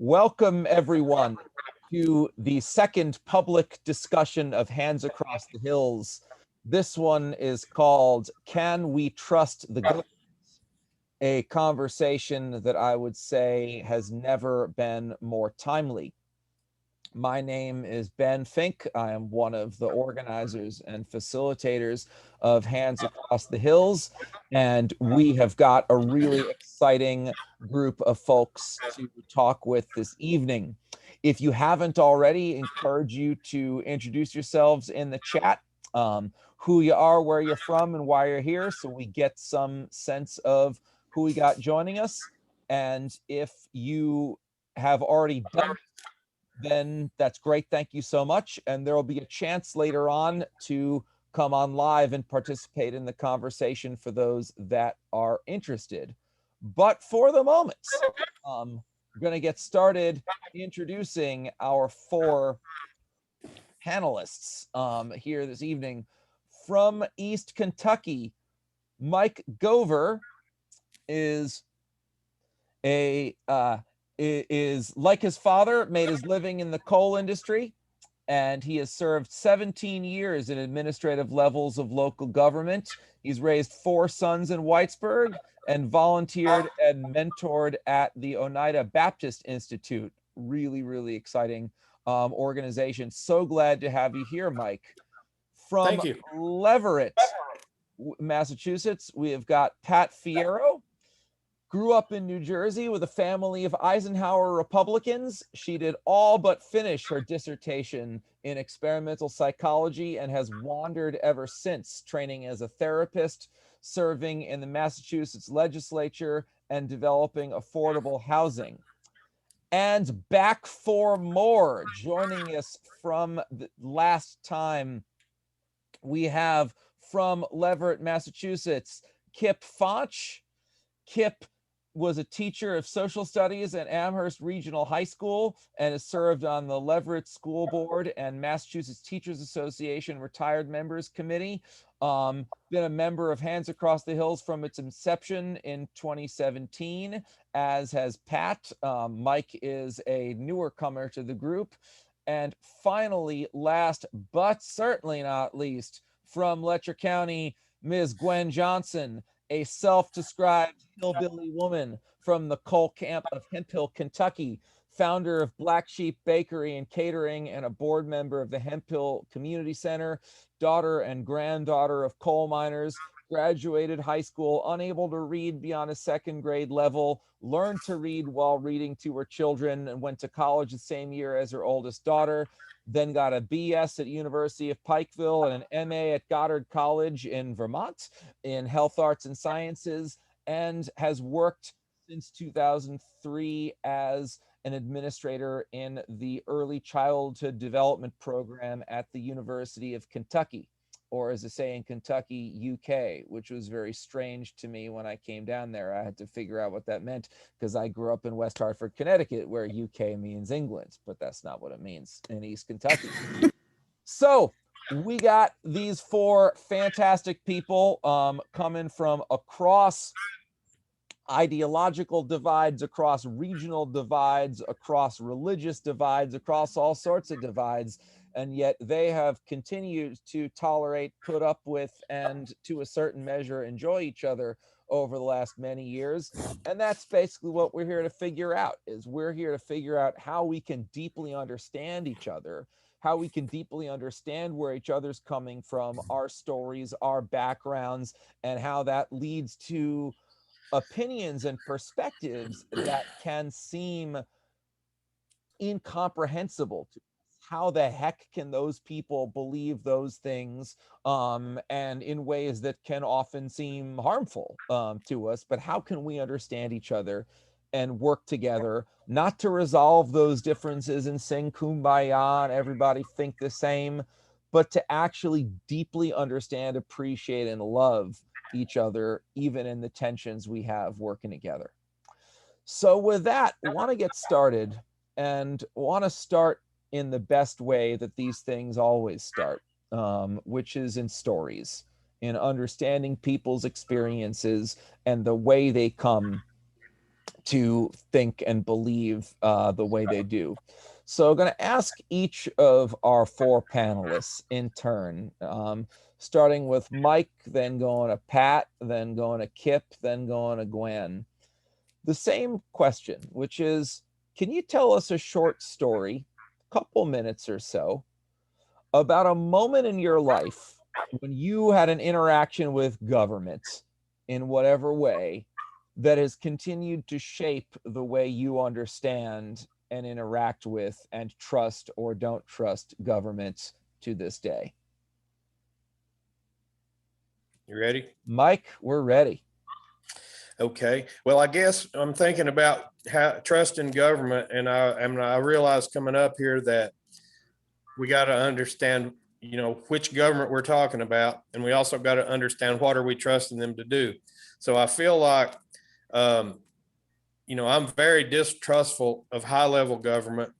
Welcome, everyone, to the second public discussion of Hands Across the Hills. This one is called, Can We Trust the Government? A conversation that I would say has never been more timely. My name is Ben Fink. I am one of the organizers and facilitators of Hands Across the Hills, and we have got a really exciting group of folks to talk with this evening. If you haven't already, encourage you to introduce yourselves in the chat, who you are, where you're from, and why you're here, so we get some sense of who we got joining us. And if you have already done, then that's great. Thank you so much. And there will be a chance later on to come on live and participate in the conversation for those that are interested. But for the moment, we're going to get started introducing our four panelists here this evening. From East Kentucky, Mike Gover is like his father, made his living in the coal industry, and he has served 17 years in administrative levels of local government. He's raised 4 sons in Whitesburg and volunteered and mentored at the Oneida Baptist Institute. Really, really exciting organization. So glad to have you here, Mike. From Leverett, Massachusetts, we have got Pat Fiero. Grew up in New Jersey with a family of Eisenhower Republicans. She did all but finish her dissertation in experimental psychology and has wandered ever since, training as a therapist, serving in the Massachusetts legislature, and developing affordable housing. And back for more, joining us from the last time, we have from Leverett, Massachusetts, Kip Fonsh. Kip was a teacher of social studies at Amherst Regional High School and has served on the Leverett School Board and Massachusetts Teachers Association Retired Members Committee. Been a member of Hands Across the Hills from its inception in 2017, as has Pat. Mike is a newer comer to the group. And finally, last but certainly not least, from Letcher County, Ms. Gwen Johnson, a self-described hillbilly woman from the coal camp of Hemp Hill, Kentucky, founder of Black Sheep Bakery and Catering, and a board member of the Hemp Hill Community Center, daughter and granddaughter of coal miners, graduated high school unable to read beyond a 2nd grade level, learned to read while reading to her children, and went to college the same year as her oldest daughter. Then got a BS at University of Pikeville and an MA at Goddard College in Vermont in health arts and sciences, and has worked since 2003 as an administrator in the early childhood development program at the University of Kentucky, or as they say in Kentucky, UK, which was very strange to me when I came down there. I had to figure out what that meant because I grew up in West Hartford, Connecticut, where UK means England, but that's not what it means in East Kentucky. So we got these 4 fantastic people coming from across ideological divides, across regional divides, across religious divides, across all sorts of divides. And yet they have continued to tolerate, put up with, and to a certain measure enjoy each other over the last many years. And that's basically what we're here to figure out, is we're here to figure out how we can deeply understand each other, how we can deeply understand where each other's coming from, our stories, our backgrounds, and how that leads to opinions and perspectives that can seem incomprehensible to us. How the heck can those people believe those things, and in ways that can often seem harmful to us? But how can we understand each other and work together, not to resolve those differences and sing kumbaya and everybody think the same, but to actually deeply understand, appreciate, and love each other, even in the tensions we have working together. So with that, I want to get started, and want to start in the best way that these things always start, which is in stories, in understanding people's experiences and the way they come to think and believe the way they do. So I'm going to ask each of our four panelists in turn, starting with Mike, then going to Pat, then going to Kip, then going to Gwen. The same question, which is, can you tell us a short story, a couple minutes or so, about a moment in your life when you had an interaction with government in whatever way that has continued to shape the way you understand and interact with and trust or don't trust government to this day? You ready? Mike, we're ready. Okay. Well, I guess I'm thinking about how trust in government, and I realized coming up here that we got to understand, which government we're talking about, and we also got to understand what are we trusting them to do. So I feel like, I'm very distrustful of high-level government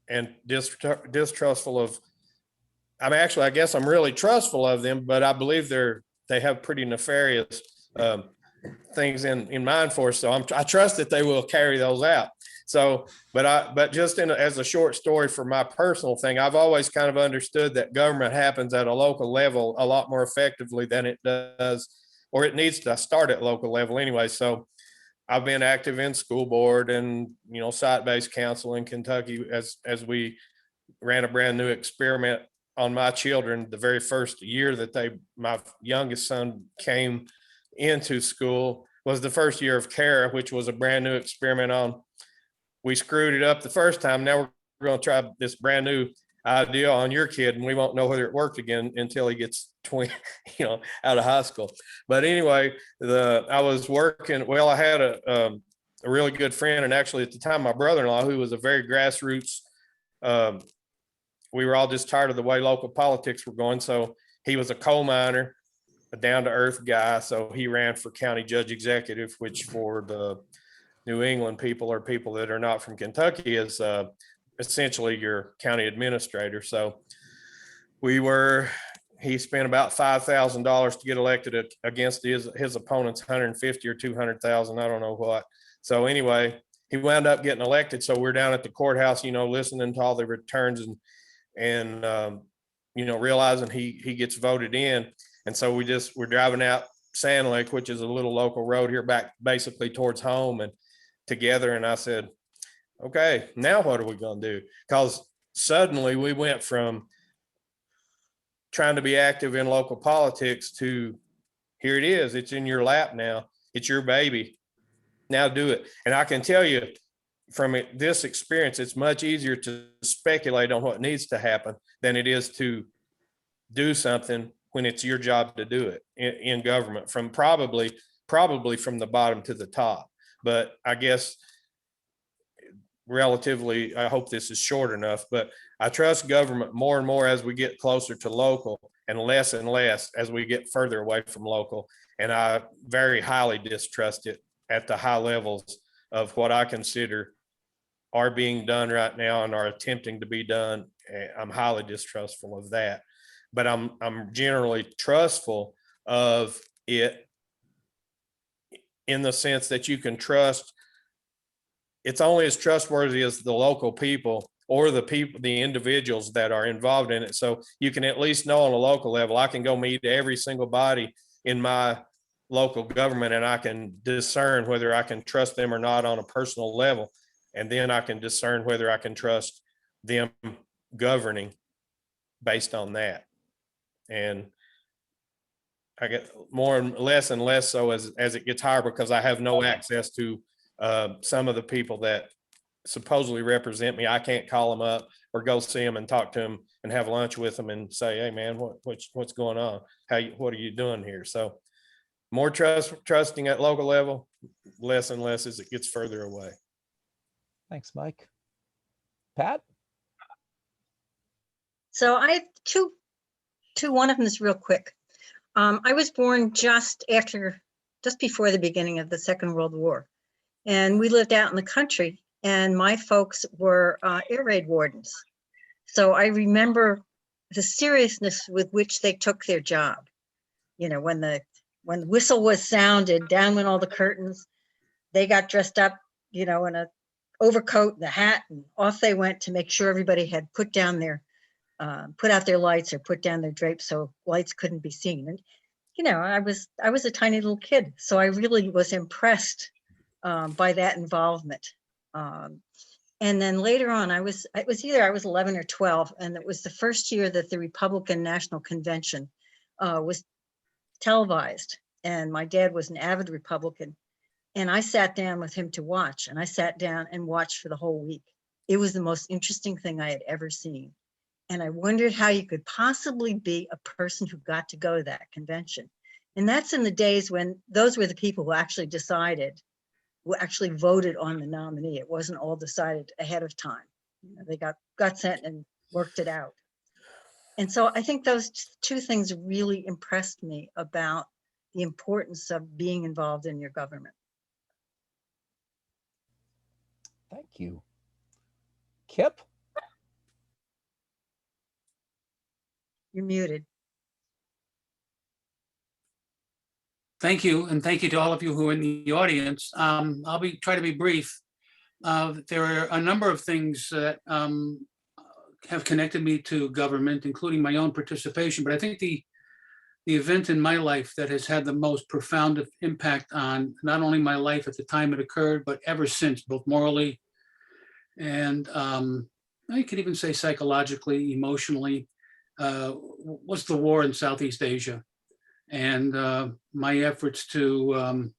and distrustful of. I guess I'm really trustful of them, but I believe they have pretty nefarious things in mind for us. So I trust that they will carry those out. So, but just as a short story for my personal thing, I've always kind of understood that government happens at a local level a lot more effectively than it does, or it needs to start at local level anyway. So I've been active in school board and, site-based council in Kentucky as we ran a brand new experiment on my children the very first year that my youngest son came into school was the first year of CARA, which was a brand new experiment on. We screwed it up the first time. Now we're going to try this brand new idea on your kid, and we won't know whether it worked again until he gets 20, out of high school. But anyway, I was working. Well, I had a really good friend, and actually at the time, my brother-in-law, who was a very grassroots. We were all just tired of the way local politics were going. So he was a coal miner, a down-to-earth guy. So he ran for county judge executive, which for the New England people or people that are not from Kentucky is essentially your county administrator. So he spent about $5,000 to get elected against his opponent's 150 or 200,000. I don't know what. So anyway, he wound up getting elected. So we're down at the courthouse, listening to all the returns and realizing he gets voted in. And so we're driving out Sand Lake, which is a little local road here back basically towards home, and together. And I said, okay, now what are we going to do? Because suddenly we went from trying to be active in local politics to here it is. It's in your lap now. It's your baby. Now do it. And I can tell you from this experience, it's much easier to speculate on what needs to happen than it is to do something when it's your job to do it in government, from probably from the bottom to the top. But I guess relatively, I hope this is short enough, but I trust government more and more as we get closer to local and less as we get further away from local. And I very highly distrust it at the high levels of what I consider are being done right now and are attempting to be done. I'm highly distrustful of that, but I'm generally trustful of it in the sense that you can trust. It's only as trustworthy as the local people or the individuals that are involved in it. So you can at least know on a local level, I can go meet every single body in my local government and I can discern whether I can trust them or not on a personal level. And then I can discern whether I can trust them governing based on that. And I get more and less so as it gets higher, because I have no access to some of the people that supposedly represent me. I can't call them up or go see them and talk to them and have lunch with them and say, hey man, what's going on? What are you doing here? So more trusting at local level, less and less as it gets further away. Thanks, Mike. Pat? So I have two. One of them is real quick. I was born just before the beginning of the Second World War. And we lived out in the country, and my folks were air raid wardens. So I remember the seriousness with which they took their job. When the whistle was sounded, down went all the curtains. They got dressed up, you know, in a overcoat and a hat, and off they went to make sure everybody had put out their lights or put down their drapes so lights couldn't be seen. And, you know, I was a tiny little kid, so I really was impressed by that involvement. And then later on, it was either I was 11 or 12, and it was the first year that the Republican National Convention was televised. And my dad was an avid Republican. And I sat down with him to watch, and I sat down and watched for the whole week. It was the most interesting thing I had ever seen. And I wondered how you could possibly be a person who got to go to that convention. And that's in the days when those were the people who actually decided, who actually voted on the nominee. It wasn't all decided ahead of time. You know, they got sent and worked it out. And so I think those two things really impressed me about the importance of being involved in your government. Thank you. Kip? You're muted. Thank you, and thank you to all of you who are in the audience. I'll try to be brief. There are a number of things that have connected me to government, including my own participation, but I think the event in my life that has had the most profound impact on not only my life at the time it occurred, but ever since, both morally and I could even say psychologically, emotionally, was the war in Southeast Asia. And my efforts to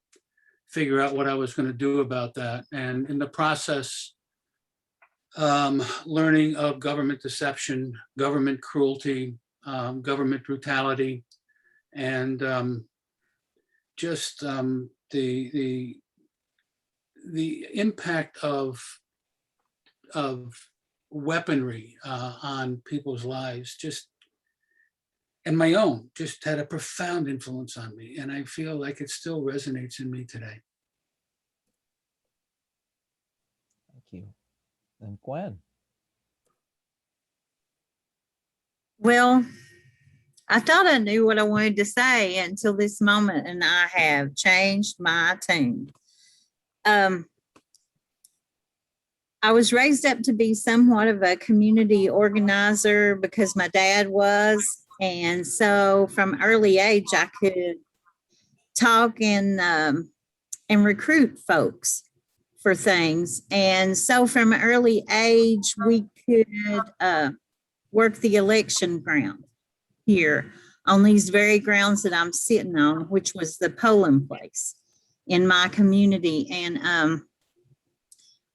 figure out what I was going to do about that. And in the process, learning of government deception, government cruelty, government brutality, and just the impact of weaponry on people's lives, and my own, just had a profound influence on me. And I feel like it still resonates in me today. Thank you. And Gwen? Well, I thought I knew what I wanted to say until this moment, and I have changed my tune. I was raised up to be somewhat of a community organizer because my dad was. And so from early age, I could talk and recruit folks for things. And so from early age, we could work the election ground here on these very grounds that I'm sitting on, which was the polling place in my community. And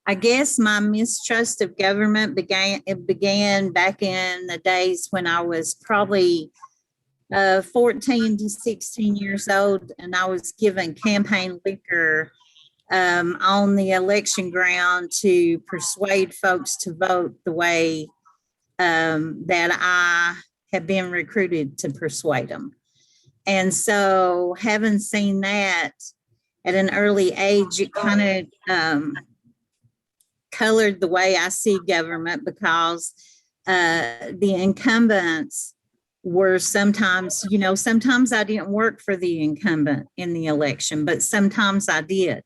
I guess my mistrust of government began back in the days when I was probably 14 to 16 years old, and I was given campaign liquor on the election ground to persuade folks to vote the way that I had been recruited to persuade them. And so having seen that at an early age, it kind of colored the way I see government, because the incumbents were sometimes, sometimes I didn't work for the incumbent in the election, but sometimes I did.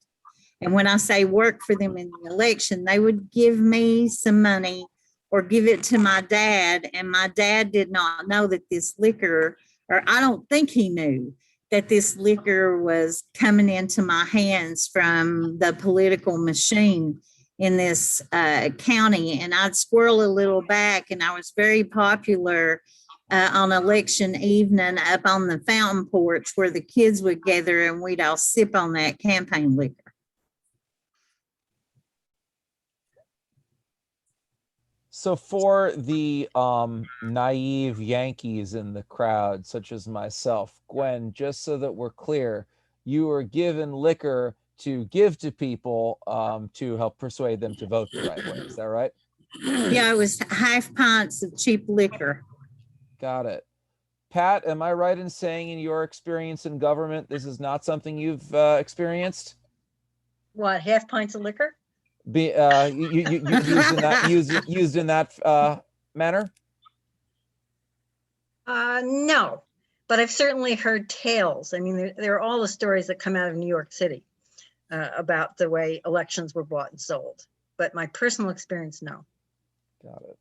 And when I say work for them in the election, they would give me some money or give it to my dad. And my dad did not know that this liquor, or I don't think he knew that this liquor was coming into my hands from the political machine in this county. And I'd squirrel a little back, and I was very popular on election evening up on the fountain porch where the kids would gather, and we'd all sip on that campaign liquor. So for the naive Yankees in the crowd, such as myself, Gwen, just so that we're clear, you were given liquor to give to people to help persuade them to vote the right way. Is that right? Yeah, it was half pints of cheap liquor. Got it. Pat, am I right in saying in your experience in government, this is not something you've experienced? What, half pints of liquor? Used in that manner? No, but I've certainly heard tales. I mean, there are all the stories that come out of New York City. about the way elections were bought and sold. But my personal experience, no. Got it.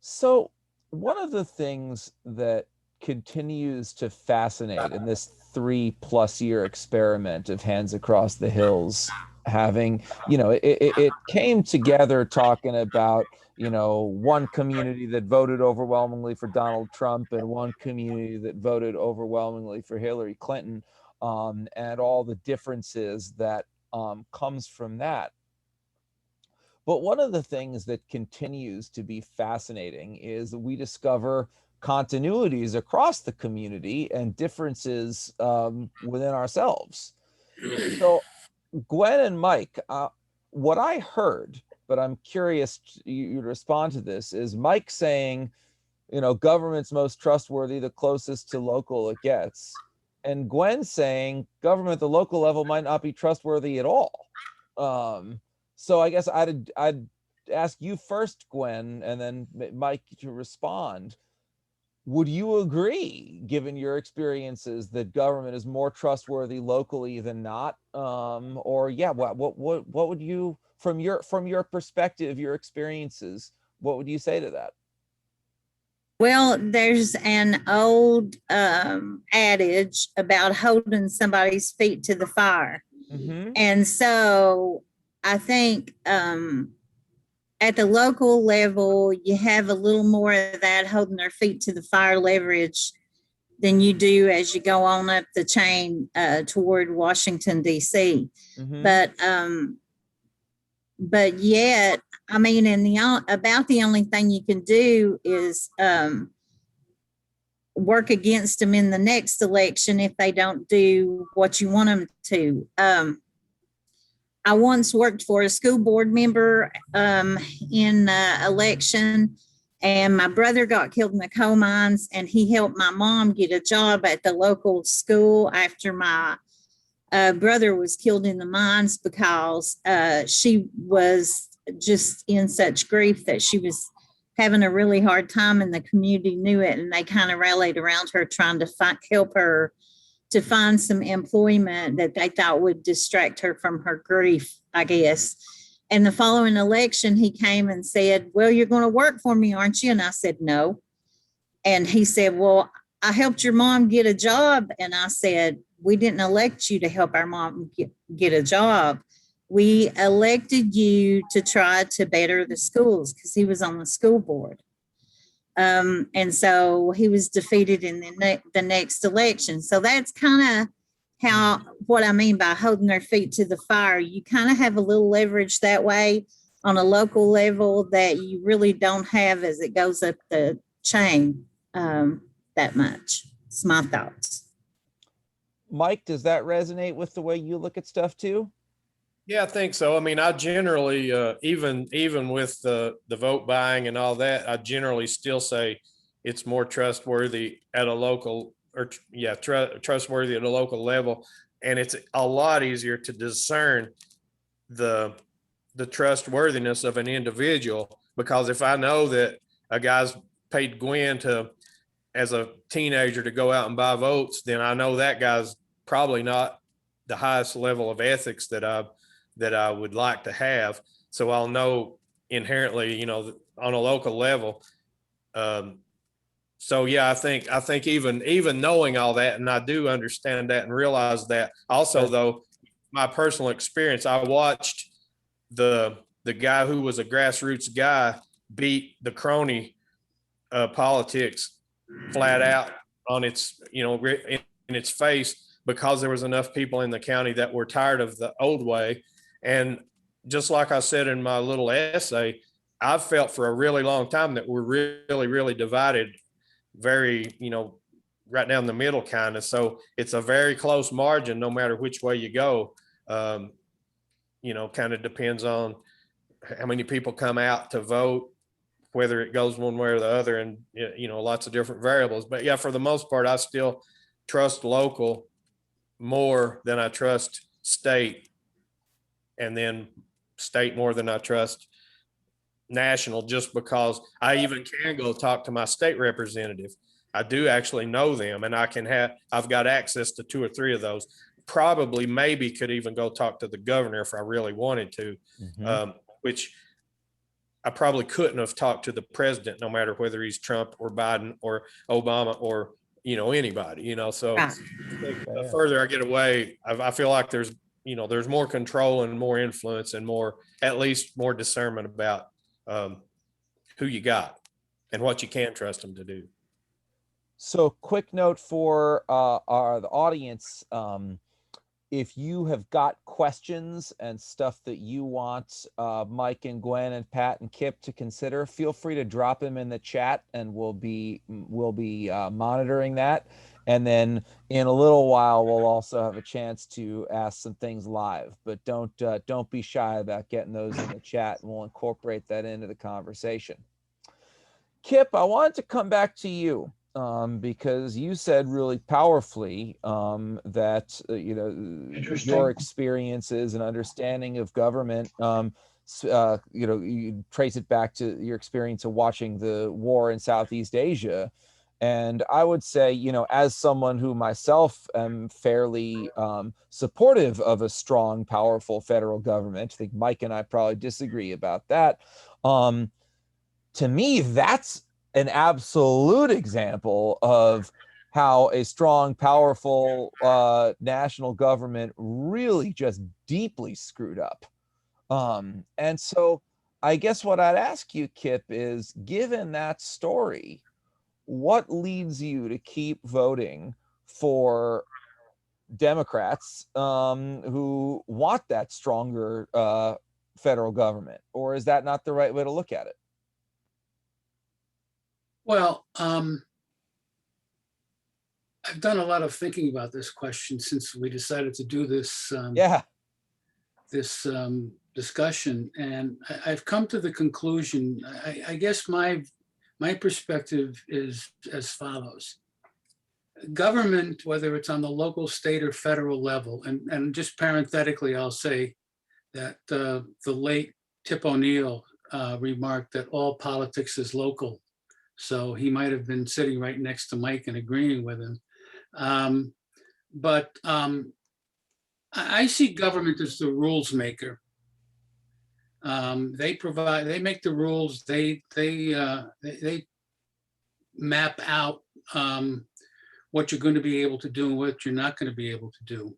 So one of the things that continues to fascinate in this 3+ year experiment of Hands Across the Hills, having, it came together talking about, one community that voted overwhelmingly for Donald Trump and one community that voted overwhelmingly for Hillary Clinton, and all the differences that comes from that. But one of the things that continues to be fascinating is that we discover continuities across the community and differences within ourselves. So Gwen and Mike, what I heard, but I'm curious you to respond to this, is Mike saying, government's most trustworthy the closest to local it gets. And Gwen saying government at the local level might not be trustworthy at all. So I guess I'd ask you first, Gwen, and then Mike to respond. Would you agree, given your experiences, that government is more trustworthy locally than not? Or yeah, what would you, from your perspective, your experiences, what would you say to that? Well, there's an old adage about holding somebody's feet to the fire. Mm-hmm. And so I think at the local level, you have a little more of that holding their feet to the fire leverage than you do as you go on up the chain toward Washington, D.C. Mm-hmm. But yet, I mean, about the only thing you can do is work against them in the next election if they don't do what you want them to. I once worked for a school board member in election, and my brother got killed in the coal mines, and he helped my mom get a job at the local school after my brother was killed in the mines, because she was just in such grief that she was having a really hard time, and the community knew it, and they kind of rallied around her trying to help her to find some employment that they thought would distract her from her grief, I guess. And the following election, he came and said, well, you're going to work for me, aren't you? And I said, no. And he said, well, I helped your mom get a job. And I said, we didn't elect you to help our mom get a job. We elected you to try to better the schools, because he was on the school board. And so he was defeated in the next election. So that's kind of what I mean by holding their feet to the fire. You kind of have a little leverage that way on a local level that you really don't have as it goes up the chain that much. It's my thoughts. Mike, does that resonate with the way you look at stuff too? Yeah, I think so. I mean, I generally, even with the vote buying and all that, I generally still say it's more trustworthy at a local, or trustworthy at a local level. And it's a lot easier to discern the trustworthiness of an individual, because if I know that a guy's paid Gwen as a teenager to go out and buy votes, then I know that guy's probably not the highest level of ethics that I would like to have. So I'll know inherently, on a local level. So yeah, I think even knowing all that, and I do understand that and realize that. Also, though, my personal experience, I watched the guy who was a grassroots guy beat the crony politics flat out on its, in its face, because there was enough people in the county that were tired of the old way. And just like I said in my little essay, I've felt for a really long time that we're really, really divided, very, right down the middle kind of. So it's a very close margin, no matter which way you go. Kind of depends on how many people come out to vote, whether it goes one way or the other, and, lots of different variables. But yeah, for the most part, I still trust local more than I trust state, and then state more than I trust national, just because I even can go talk to my state representative. I do actually know them, and I've got access to 2 or 3 of those. probably maybe could even go talk to the governor if I really wanted to, which I probably couldn't have talked to the president, no matter whether he's Trump or Biden or Obama or, anybody, so Right. I think the further I get away, I feel like there's more control and more influence and at least more discernment about who you got and what you can trust them to do. So quick note for the audience, if you have got questions and stuff that you want Mike and Gwen and Pat and Kip to consider, feel free to drop them in the chat, and we'll be monitoring that. And then in a little while, we'll also have a chance to ask some things live. But don't be shy about getting those in the chat, and we'll incorporate that into the conversation. Kip, I wanted to come back to you. Because you said really powerfully that your experiences and understanding of government, you trace it back to your experience of watching the war in Southeast Asia. And I would say, as someone who myself am fairly supportive of a strong, powerful federal government, I think Mike and I probably disagree about that. To me, that's an absolute example of how a strong, powerful national government really just deeply screwed up. And so I guess what I'd ask you, Kip, is given that story, what leads you to keep voting for Democrats who want that stronger federal government? Or is that not the right way to look at it? Well, I've done a lot of thinking about this question since we decided to do this discussion, and I've come to the conclusion. I guess my perspective is as follows: government, whether it's on the local, state, or federal level, and just parenthetically, I'll say that the late Tip O'Neill remarked that all politics is local. So he might have been sitting right next to Mike and agreeing with him. But I see government as the rules maker. They make the rules, they map out what you're going to be able to do and what you're not going to be able to do.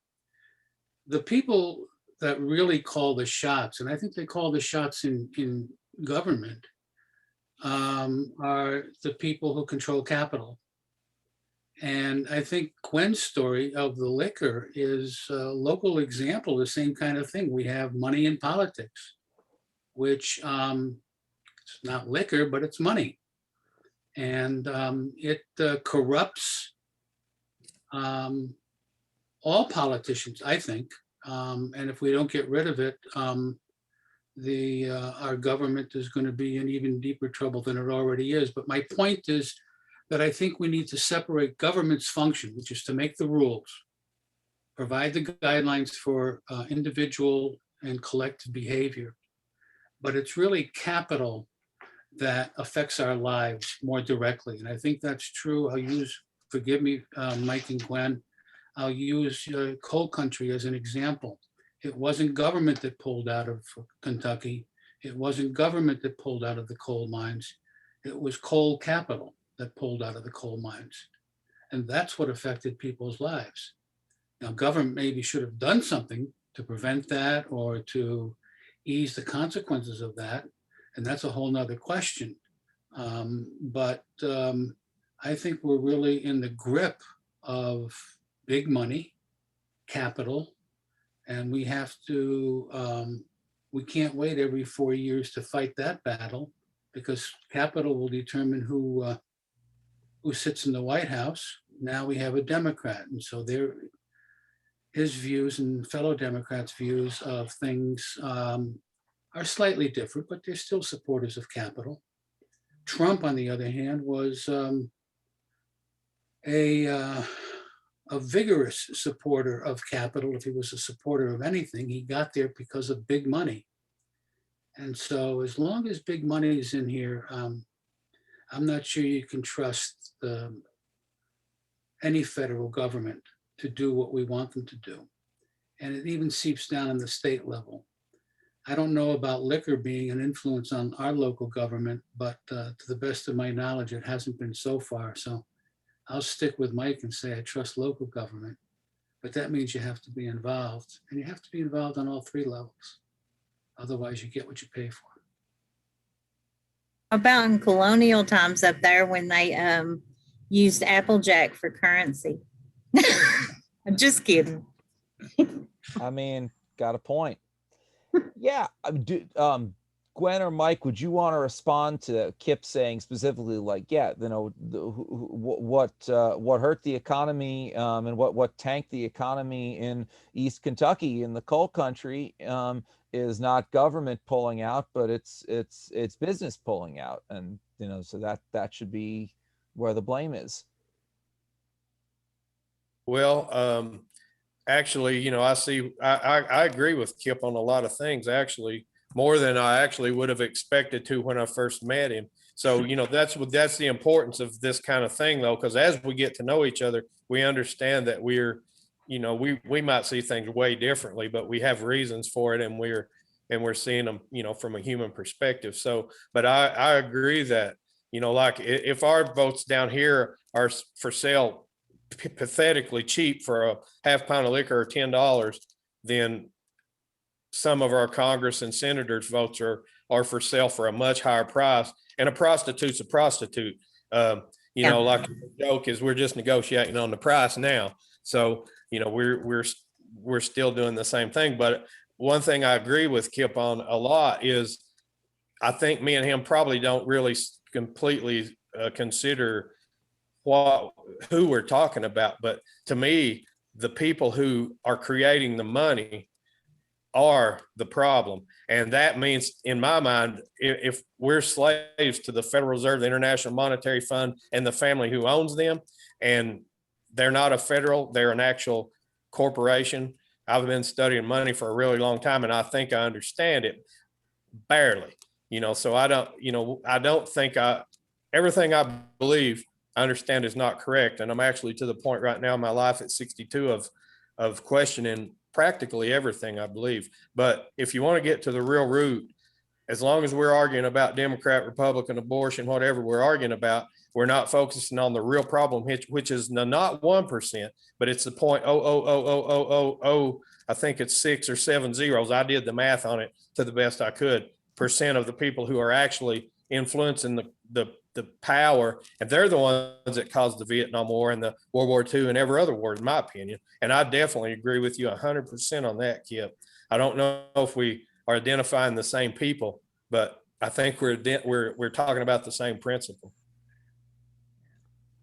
The people that really call the shots, and I think they call the shots in government, are the people who control capital. And I think Gwen's story of the liquor is a local example of the same kind of thing. We have money in politics, which it's not liquor, but it's money. And it corrupts all politicians, I think. And if we don't get rid of it, our government is going to be in even deeper trouble than it already is. But my point is that I think we need to separate government's function, which is to make the rules, provide the guidelines for individual and collective behavior. But it's really capital that affects our lives more directly. And I think that's true. Forgive me, Mike and Gwen, I'll use coal country as an example. It wasn't government that pulled out of Kentucky. It wasn't government that pulled out of the coal mines. It was coal capital that pulled out of the coal mines. And that's what affected people's lives. Now, government maybe should have done something to prevent that or to ease the consequences of that. And that's a whole nother question. But I think we're really in the grip of big money, capital, and we have to, we can't wait every 4 years to fight that battle, because capital will determine who sits in the White House. Now we have a Democrat, and so his views and fellow Democrats' views of things are slightly different, but they're still supporters of capital. Trump, on the other hand, was a vigorous supporter of capital. If he was a supporter of anything, he got there because of big money. And so as long as big money is in here, I'm not sure you can trust any federal government to do what we want them to do. and it even seeps down in the state level. I don't know about liquor being an influence on our local government, but to the best of my knowledge, it hasn't been so far. So I'll stick with Mike and say I trust local government, but that means you have to be involved, and you have to be involved on all three levels. Otherwise, you get what you pay for. About in colonial times up there when they used Applejack for currency. I'm just kidding. I mean, got a point. Yeah. Gwen or Mike, would you want to respond to Kip saying specifically, like, yeah, you know, what hurt the economy and what tanked the economy in East Kentucky in the coal country is not government pulling out, but it's business pulling out, and you know, so that should be where the blame is. Well, actually, you know, I agree with Kip on a lot of things, actually, more than I actually would have expected to when I first met him. So, you know, that's the importance of this kind of thing, though, because as we get to know each other, we understand that we're, you know, we might see things way differently, but we have reasons for it, and we're seeing them, you know, from a human perspective. So, but I agree that, you know, like if our votes down here are for sale pathetically cheap for a half pound of liquor or $10, then some of our Congress and senators' votes are for sale for a much higher price, and a prostitute's a prostitute. You know, like the joke is we're just negotiating on the price now. So, you know, we're still doing the same thing. But one thing I agree with Kip on a lot is I think me and him probably don't really completely consider who we're talking about. But to me, the people who are creating the money are the problem. And that means, in my mind, if we're slaves to the Federal Reserve, the International Monetary Fund, and the family who owns them, and they're not a federal, they're an actual corporation. I've been studying money for a really long time, and I think I understand it barely, you know, so I don't think everything I believe I understand is not correct. And I'm actually to the point right now in my life at 62 of questioning practically everything I believe. But if you want to get to the real root, as long as we're arguing about Democrat, Republican, abortion, whatever we're arguing about, we're not focusing on the real problem, which is not 1%, but it's the point I think it's 6 or 7 zeros. I did the math on it to the best I could, percent of the people who are actually influencing the power, and they're the ones that caused the Vietnam War and the World War II and every other war, in my opinion. And I definitely agree with you 100% on that, Kip. I don't know if we are identifying the same people, but I think we're talking about the same principle.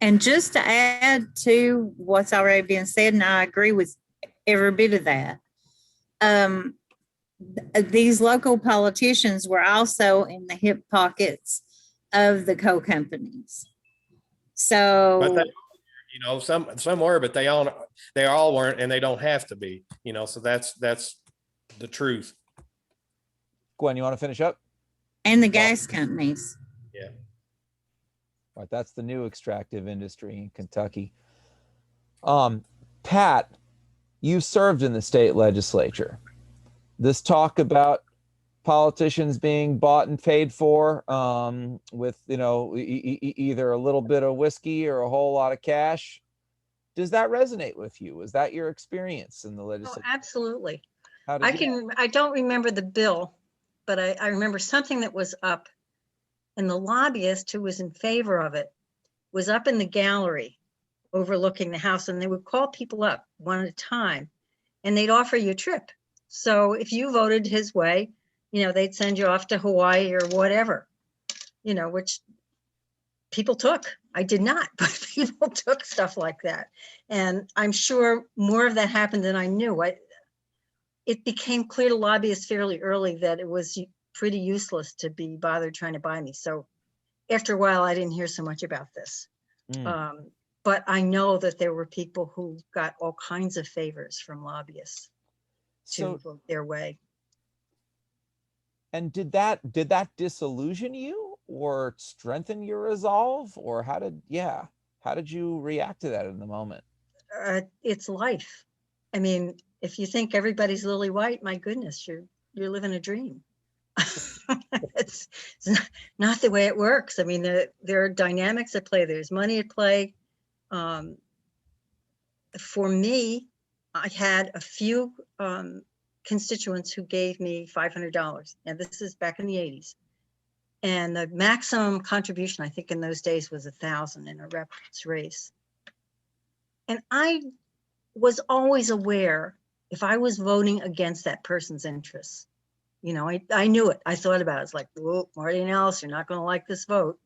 And just to add to what's already been said, and I agree with every bit of that, these local politicians were also in the hip pockets of the coal companies. So, but they, you know, some were, but they all weren't, and they don't have to be, you know, so that's the truth. Gwen, you want to finish up? and the gas companies. Yeah. Right, that's the new extractive industry in Kentucky. Pat, you served in the state legislature. This talk about politicians being bought and paid for with, you know, either a little bit of whiskey or a whole lot of cash. Does that resonate with you? Was that your experience in the legislature? Oh, absolutely. I don't remember the bill, but I remember something that was up, and the lobbyist who was in favor of it was up in the gallery overlooking the house, and they would call people up one at a time and they'd offer you a trip. So if you voted his way, you know, they'd send you off to Hawaii or whatever, you know, which people took. I did not, but people took stuff like that. And I'm sure more of that happened than I knew. It became clear to lobbyists fairly early that it was pretty useless to be bothered trying to buy me. So after a while, I didn't hear so much about this. But I know that there were people who got all kinds of favors from lobbyists to vote their way. And did that disillusion you or strengthen your resolve, or how did you react to that in the moment? It's life. I mean, if you think everybody's lily white, my goodness, you're living a dream. It's not the way it works. I mean, there are dynamics at play. There's money at play. For me, I had a few constituents who gave me $500. And this is back in the 80s. And the maximum contribution, I think in those days, was 1,000 in a reps race. And I was always aware if I was voting against that person's interests. You know, I knew it. I thought about it. It's like, whoa, Marty and Alice, you're not going to like this vote.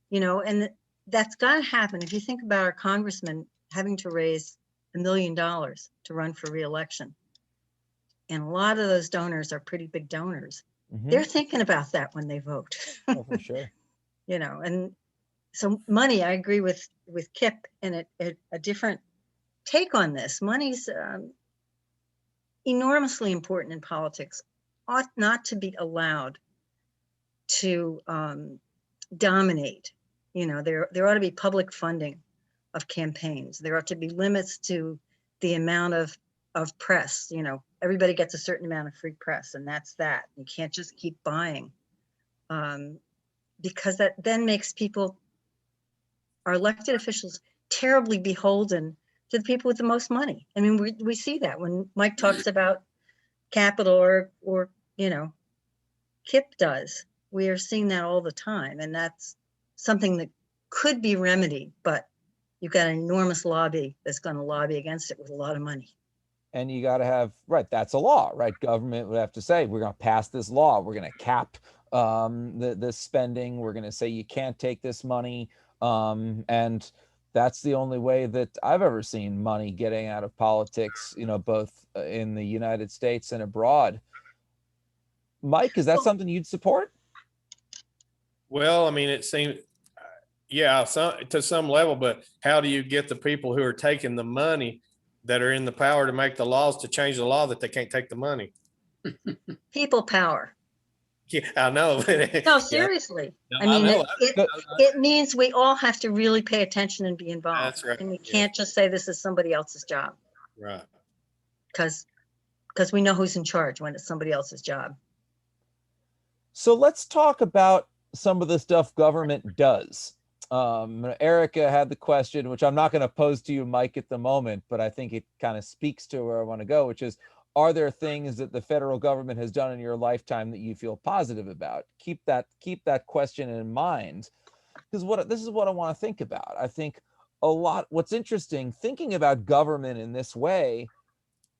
You know, and that's got to happen. If you think about our congressman having to raise $1 million to run for re-election, and a lot of those donors are pretty big donors, they're thinking about that when they vote. Oh, for sure. You know, and so money, I agree with Kip and a different take on this. Money's enormously important in politics, ought not to be allowed to dominate. You know, there ought to be public funding of campaigns. There ought to be limits to the amount of press. You know, everybody gets a certain amount of free press, and that's that. You can't just keep buying, because that then makes people, our elected officials, terribly beholden to the people with the most money. I mean, we see that when Mike talks about capital or you know, Kip does. We are seeing that all the time, and that's something that could be remedied, but you've got an enormous lobby that's going to lobby against it with a lot of money. And you got to have, right, that's a law, right? Government would have to say, we're going to pass this law. We're going to cap the spending. We're going to say you can't take this money. And that's the only way that I've ever seen money getting out of politics, you know, both in the United States and abroad. Mike, is that something you'd support? Well, I mean, it seems, yeah, to some level, but how do you get the people who are taking the money that are in the power to make the laws to change the law that they can't take the money? People power. Yeah, I know. No, seriously. No, I mean, know. it means we all have to really pay attention and be involved. That's right. And we can't just say this is somebody else's job. Right. Because we know who's in charge when it's somebody else's job. So let's talk about some of the stuff government does. Erica had the question, which I'm not going to pose to you, Mike, at the moment, but I think it kind of speaks to where I want to go, which is, are there things that the federal government has done in your lifetime that you feel positive about? Keep that question in mind, because this is what I want to think about. I think what's interesting, thinking about government in this way,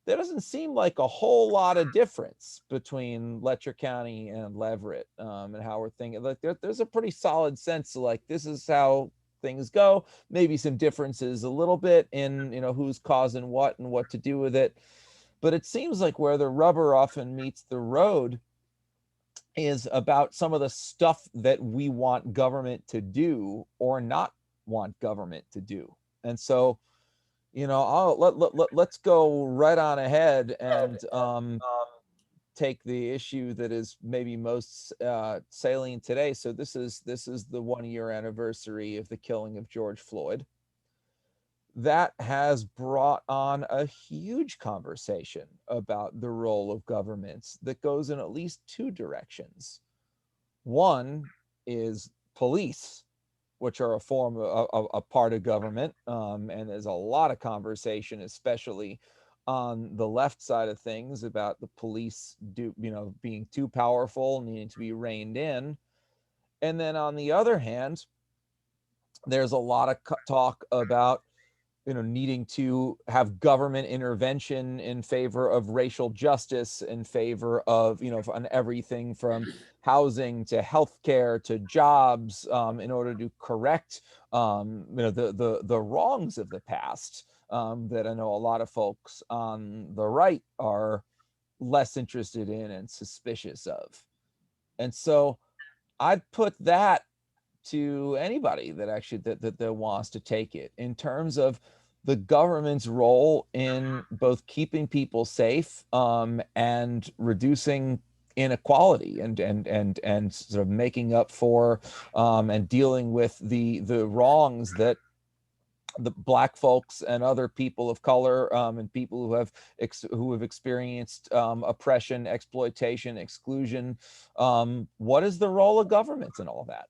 there doesn't seem like a whole lot of difference between Letcher County and Leverett, and how we're thinking. Like there's a pretty solid sense of like, this is how things go. Maybe some differences a little bit in, you know, who's causing what and what to do with it. But it seems like where the rubber often meets the road is about some of the stuff that we want government to do or not want government to do. And so, you know, let's go right on ahead and take the issue that is maybe most salient today. So this is the 1-year anniversary of the killing of George Floyd. That has brought on a huge conversation about the role of governments that goes in at least two directions. One is police, which are a part of government. And there's a lot of conversation, especially on the left side of things, about the police being too powerful, needing to be reined in. And then on the other hand, there's a lot of talk about, you know, needing to have government intervention in favor of racial justice, in favor of, you know, on everything from housing to healthcare to jobs, in order to correct, you know, the wrongs of the past, that I know a lot of folks on the right are less interested in and suspicious of. And so I'd put that to anybody that actually that wants to take it, in terms of the government's role in both keeping people safe, and reducing inequality and sort of making up for, and dealing with the wrongs that the black folks and other people of color, and people who have experienced oppression, exploitation, exclusion. What is the role of government in all of that?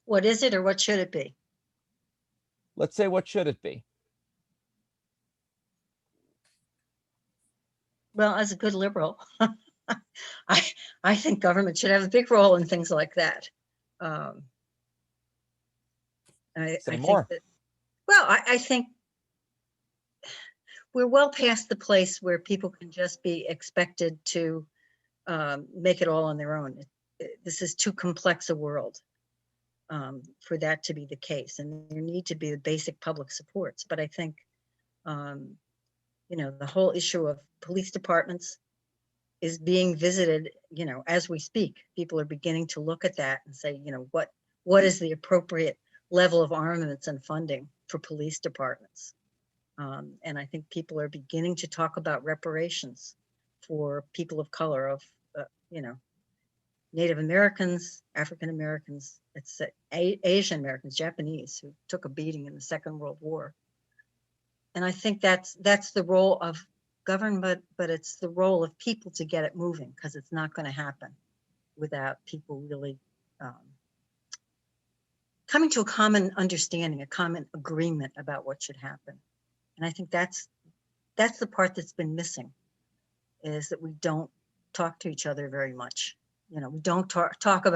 What is it, or what should it be? Let's say, what should it be? Well, as a good liberal, I think government should have a big role in things like that. I Say think more. that, well, I think we're well past the place where people can just be expected to make it all on their own. This is too complex a world for that to be the case, and there need to be the basic public supports. But I think, you know, the whole issue of police departments is being visited, you know, as we speak. People are beginning to look at that and say, you know, what is the appropriate level of armaments and funding for police departments? And I think people are beginning to talk about reparations for people of color, of, you know, Native Americans, African Americans, it's Asian Americans, Japanese, who took a beating in the Second World War. And I think that's the role of government, but it's the role of people to get it moving, because it's not going to happen without people really coming to a common understanding, a common agreement about what should happen. And I think that's the part that's been missing, is that we don't talk to each other very much. You know, we don't talk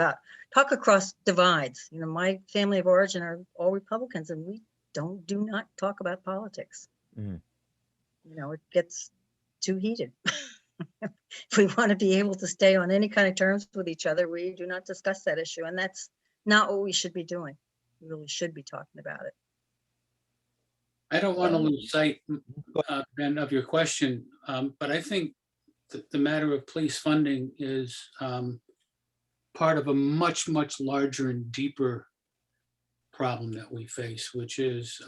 across divides. You know, my family of origin are all Republicans, and we do not talk about politics. Mm-hmm. You know, it gets too heated. If we want to be able to stay on any kind of terms with each other, we do not discuss that issue. And that's not what we should be doing. We really should be talking about it. I don't want to lose sight, Ben, of your question, but I think the matter of police funding is part of a much, much larger and deeper problem that we face, which is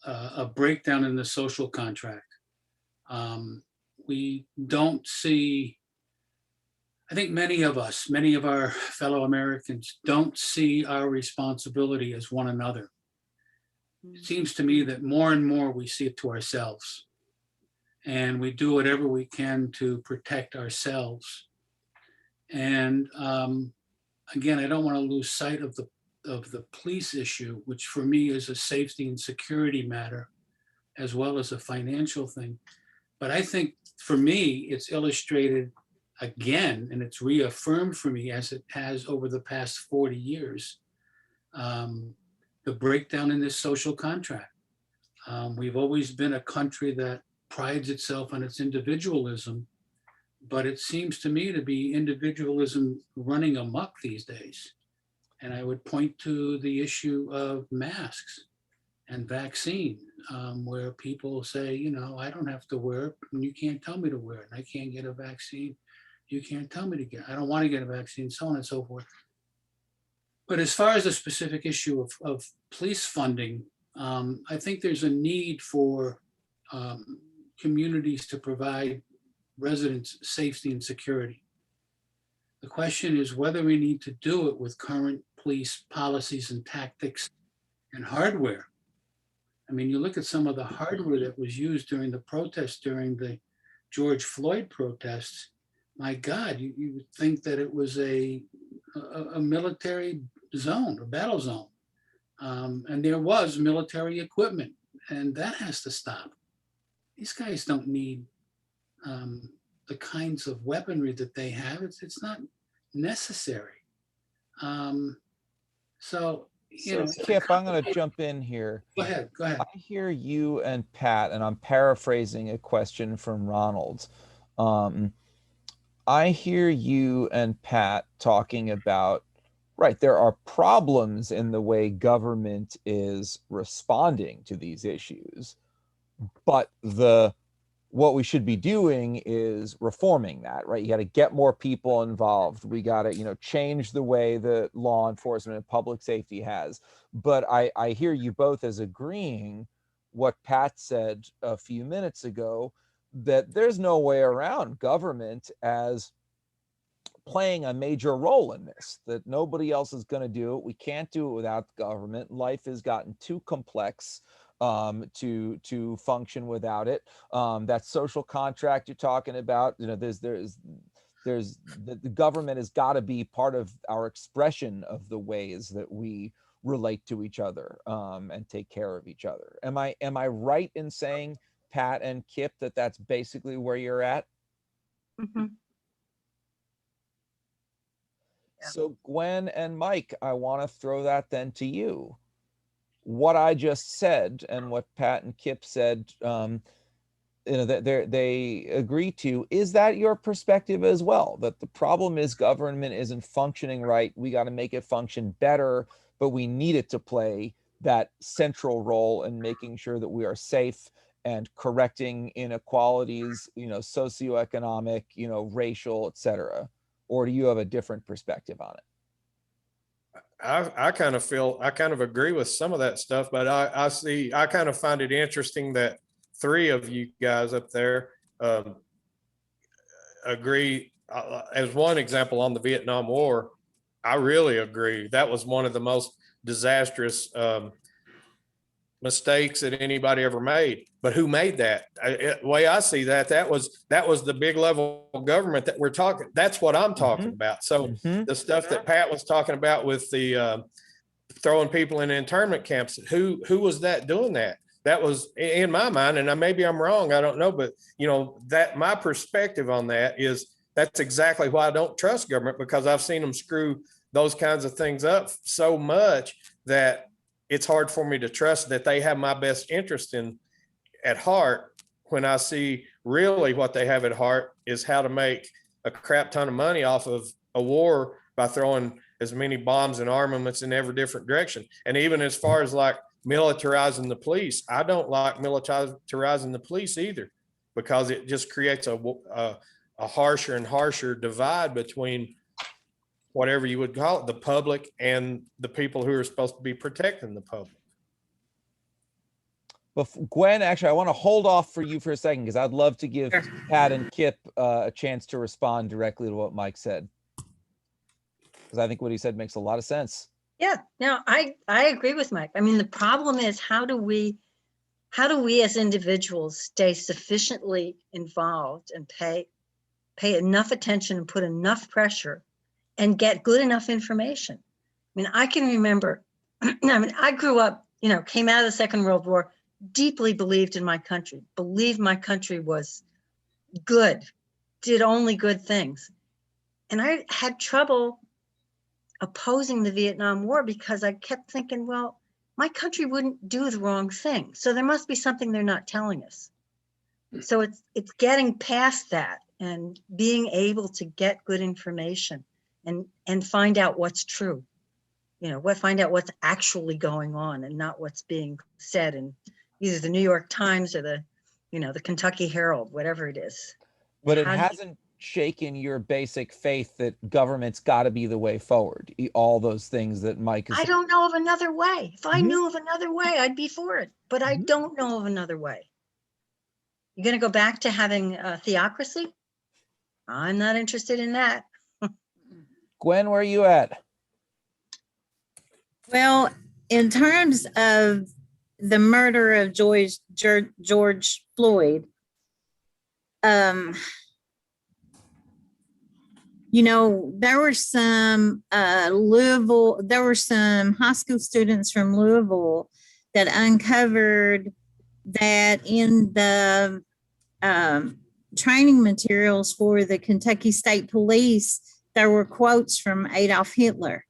a breakdown in the social contract. We don't see, I think many of our fellow Americans don't see our responsibility as one another. It seems to me that more and more we see it to ourselves, and we do whatever we can to protect ourselves. And again, I don't want to lose sight of the police issue, which for me is a safety and security matter, as well as a financial thing. But I think for me, it's illustrated again, and it's reaffirmed for me, as it has over the past 40 years, the breakdown in this social contract. We've always been a country that prides itself on its individualism, but it seems to me to be individualism running amok these days. And I would point to the issue of masks and vaccine, where people say, you know, I don't have to wear it, and you can't tell me to wear it, and I can't get a vaccine. You can't tell me to get, I don't want to get a vaccine, so on and so forth. But as far as the specific issue of police funding, I think there's a need for communities to provide residents safety and security. The question is whether we need to do it with current police policies and tactics and hardware. I mean, you look at some of the hardware that was used during the protests, during the George Floyd protests. My God, you would think that it was a military zone, a battle zone. And there was military equipment, and that has to stop. These guys don't need the kinds of weaponry that they have. It's not necessary. So, you know, Kip, I'm going to jump in here. Go ahead. I hear you and Pat, and I'm paraphrasing a question from Ronald. I hear you and Pat talking about, right, there are problems in the way government is responding to these issues, but what we should be doing is reforming that, right? You got to get more people involved. We got to, you know, change the way that law enforcement and public safety has. But I hear you both as agreeing what Pat said a few minutes ago, that there's no way around government as playing a major role in this, that nobody else is going to do it. We can't do it without the government. Life has gotten too complex to function without it. That social contract you're talking about, the government has got to be part of our expression of the ways that we relate to each other and take care of each other. Am I right in saying, Pat and Kip, that that's basically where you're at? Mhm. Yeah. So Gwen and Mike, I want to throw that then to you. What I just said and what Pat and Kip said, that they agree to, is that your perspective as well? That the problem is government isn't functioning right. We got to make it function better, but we need it to play that central role in making sure that we are safe and correcting inequalities, socioeconomic, racial, etc. Or do you have a different perspective on it? I kind of agree with some of that stuff, but I kind of find it interesting that three of you guys up there agree. As one example on the Vietnam War, I really agree. That was one of the most disastrous mistakes that anybody ever made. But who made that? The way I see that, that was the big level government that we're talking. That's what I'm talking about. So the stuff that Pat was talking about with the throwing people in internment camps, who was that doing that? That was, in my mind, and maybe I'm wrong, I don't know, but that my perspective on that is that's exactly why I don't trust government, because I've seen them screw those kinds of things up so much that it's hard for me to trust that they have my best interest at heart, when I see really what they have at heart is how to make a crap ton of money off of a war by throwing as many bombs and armaments in every different direction. And even as far as like militarizing the police, I don't like militarizing the police either, because it just creates a harsher and harsher divide between whatever you would call it, the public and the people who are supposed to be protecting the public. But Gwen, actually, I want to hold off for you for a second, because I'd love to give Pat and Kip a chance to respond directly to what Mike said, because I think what he said makes a lot of sense. Yeah, no, I agree with Mike. I mean, the problem is, how do we as individuals stay sufficiently involved and pay enough attention and put enough pressure and get good enough information? I mean, I can remember, I grew up, came out of the Second World War, deeply believed in my country, believed my country was good, did only good things. And I had trouble opposing the Vietnam War, because I kept thinking, well, my country wouldn't do the wrong thing, so there must be something they're not telling us. So it's getting past that and being able to get good information and find out what's true, find out what's actually going on and not what's being said in either the New York Times or the Kentucky Herald, whatever it is. But it hasn't shaken your basic faith that government's got to be the way forward. All those things that Mike is. I don't know of another way. If I knew of another way, I'd be for it. But I don't know of another way. You're going to go back to having a theocracy? I'm not interested in that. Gwen, where are you at? Well, in terms of the murder of George Floyd, there were some there were some high school students from Louisville that uncovered that in the training materials for the Kentucky State Police, there were quotes from Adolf Hitler.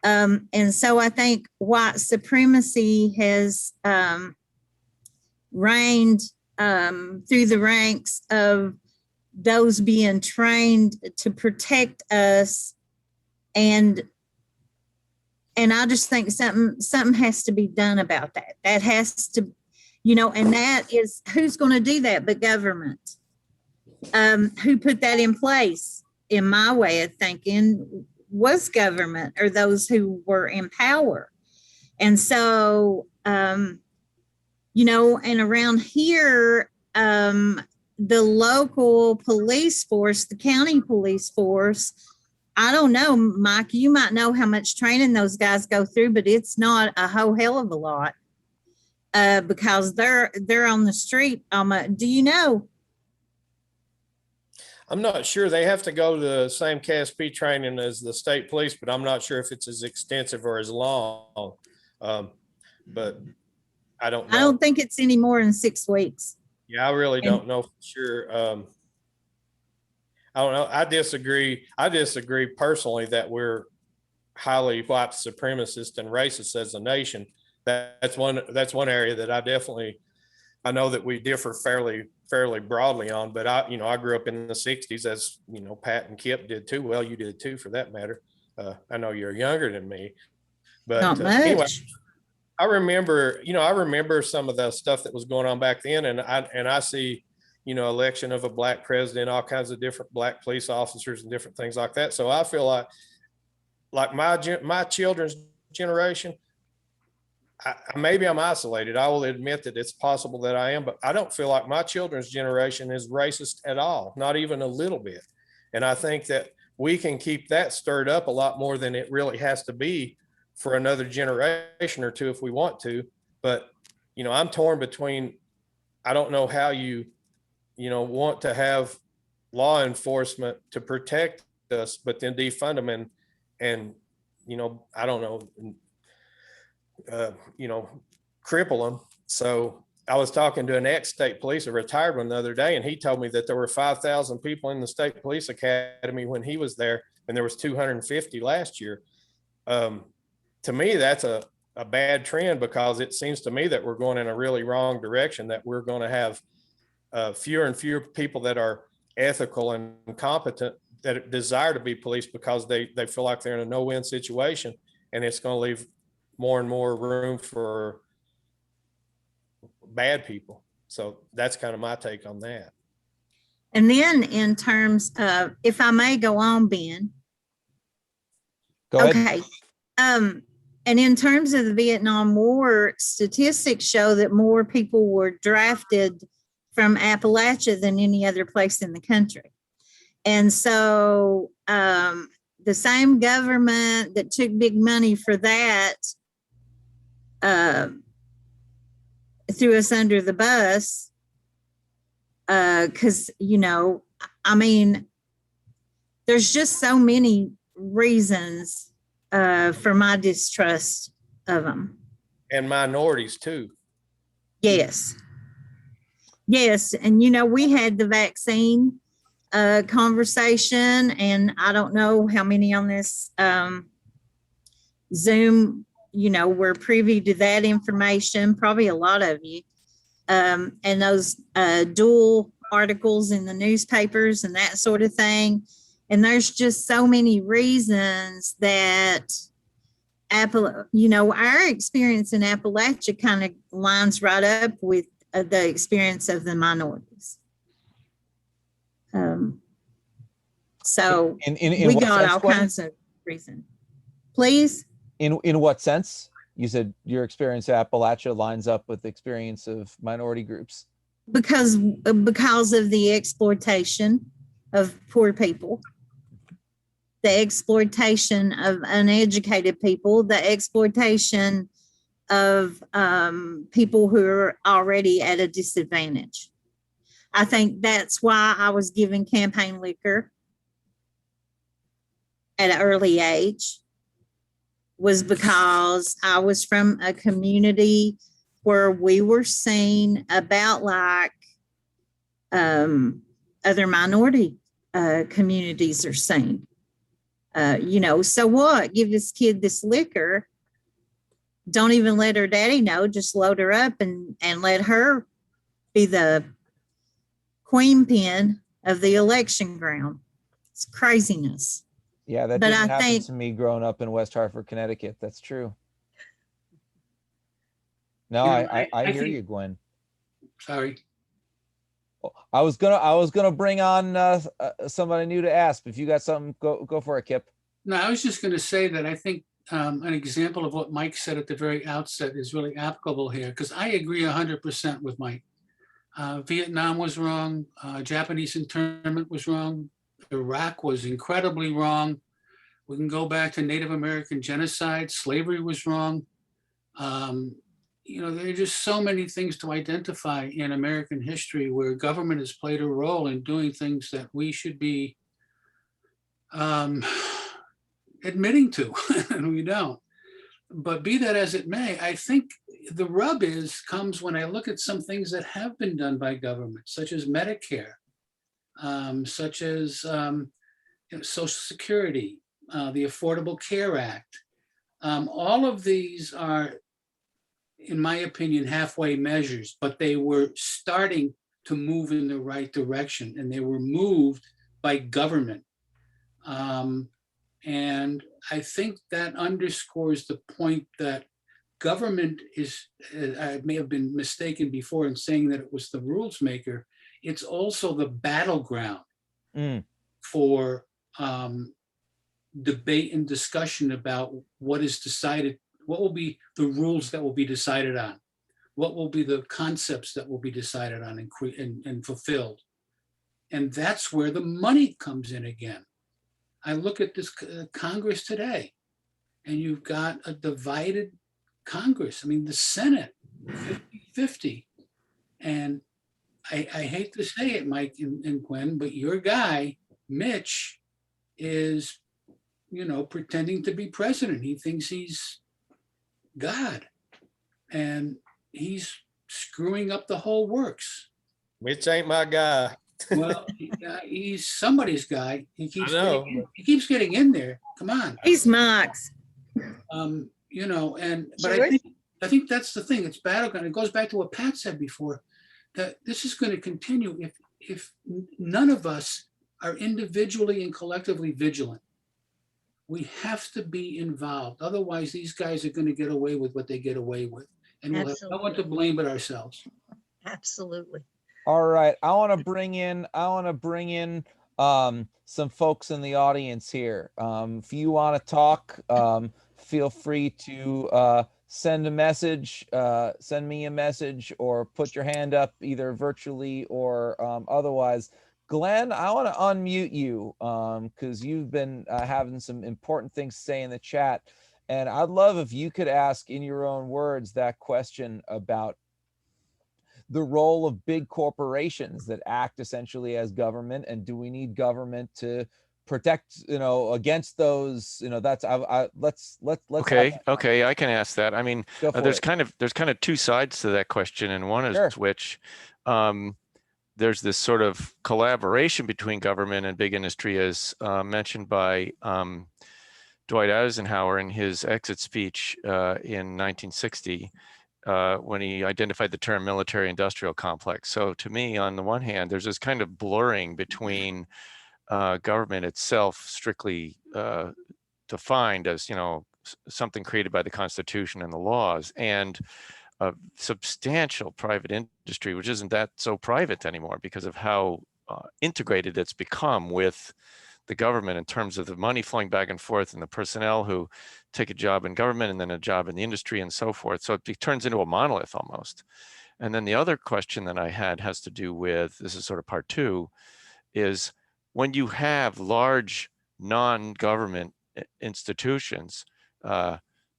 And so I think white supremacy has reigned through the ranks of those being trained to protect us. And I just think something has to be done about that. That has to, and that is, who's going to do that but government? Who put that in place, in my way of thinking, was government, or those who were in power. And so, and around here, the local police force, the county police force, I don't know, Mike, you might know how much training those guys go through, but it's not a whole hell of a lot. Because they're on the street. Do you know? I'm not sure. They have to go to the same KSP training as the state police, but I'm not sure if it's as extensive or as long. But I don't know. I don't think it's any more than 6 weeks. Yeah, I really don't know for sure. I don't know. I disagree. I disagree personally that we're highly white supremacist and racist as a nation. That's one area that I know that we differ fairly broadly on, but I grew up in the 60s, as Pat and Kip did too. Well, you did too, for that matter. I know you're younger than me, but Not much. Anyway, I remember some of the stuff that was going on back then, and I see, election of a black president, all kinds of different black police officers and different things like that. So I feel like my children's generation, maybe I'm isolated. I will admit that it's possible that I am, but I don't feel like my children's generation is racist at all, not even a little bit. And I think that we can keep that stirred up a lot more than it really has to be for another generation or two if we want to. But, I'm torn between, I don't know how you want to have law enforcement to protect us, but then defund them and I don't know, cripple them. So I was talking to an ex-state police, a retired one, the other day, and he told me that there were 5,000 people in the state police academy when he was there, and there was 250 last year. To me, that's a bad trend, because it seems to me that we're going in a really wrong direction, that we're going to have fewer and fewer people that are ethical and competent, that desire to be police, because they feel like they're in a no-win situation, and it's going to leave more and more room for bad people. So that's kind of my take on that. And then in terms of, if I may go on, Ben. Go ahead. Okay. And in terms of the Vietnam War, statistics show that more people were drafted from Appalachia than any other place in the country. And so the same government that took big money for that threw us under the bus, because, there's just so many reasons for my distrust of them. And minorities too. Yes. And, we had the vaccine conversation, and I don't know how many on this Zoom, were privy to that information, probably a lot of you. And those dual articles in the newspapers and that sort of thing. And there's just so many reasons that our experience in Appalachia kind of lines right up with the experience of the minorities. So we got all kinds of reasons. Please? In what sense? You said your experience at Appalachia lines up with the experience of minority groups. Because of the exploitation of poor people, the exploitation of uneducated people, the exploitation of people who are already at a disadvantage. I think that's why I was given campaign liquor at an early age, was because I was from a community where we were seen about like other minority communities are seen. So what? Give this kid this liquor. Don't even let her daddy know. Just load her up and let her be the queen pin of the election ground. It's craziness. Yeah, that didn't happen to me growing up in West Hartford, Connecticut. That's true. No, I hear you, Gwen. Sorry. I was gonna bring on somebody new to ask. If you got something, go for it, Kip. No, I was just going to say that I think an example of what Mike said at the very outset is really applicable here, because I agree 100% with Mike. Vietnam was wrong. Japanese internment was wrong. Iraq was incredibly wrong. We can go back to Native American genocide. Slavery was wrong. There are just so many things to identify in American history where government has played a role in doing things that we should be admitting to, and we don't. But be that as it may, I think the rub comes when I look at some things that have been done by government, such as Medicare, such as Social Security, the Affordable Care Act. All of these are, in my opinion, halfway measures, but they were starting to move in the right direction, and they were moved by government. And I think that underscores the point that government is, I may have been mistaken before in saying that it was the rules maker. It's also the battleground for debate and discussion about what is decided, what will be the rules that will be decided on, what will be the concepts that will be decided on and fulfilled. And that's where the money comes in again. I look at this Congress today, and you've got a divided Congress. I mean, the Senate, 50-50. And I hate to say it, Mike and Gwen, but your guy, Mitch, is, pretending to be president. He thinks he's God, and he's screwing up the whole works. Mitch ain't my guy. Well, he's somebody's guy. He keeps getting in there. Come on. He's Max. But Sure. I think that's the thing. It's battleground. It goes back to what Pat said before, that this is going to continue if none of us are individually and collectively vigilant. We have to be involved. Otherwise, these guys are going to get away with what they get away with, and we'll have no one to blame but ourselves. Absolutely. All right, I want to bring in some folks in the audience here. If you want to talk, feel free to send me a message, or put your hand up either virtually or otherwise. Glenn, I want to unmute you because you've been having some important things to say in the chat, and I'd love if you could ask in your own words that question about the role of big corporations that act essentially as government, and do we need government to protect, against those, that's let's Okay, I can ask that. I mean, there's it. kind of two sides to that question, and one is Sure. which there's this sort of collaboration between government and big industry, as mentioned by Dwight Eisenhower in his exit speech in 1960. When he identified the term military industrial complex. So to me, on the one hand, there's this kind of blurring between government itself, strictly defined as, something created by the Constitution and the laws, and a substantial private industry, which isn't that so private anymore because of how integrated it's become with the government in terms of the money flowing back and forth and the personnel who take a job in government and then a job in the industry and so forth. So it turns into a monolith almost. And then the other question that I had has to do with, this is sort of part two, is when you have large non-government institutions,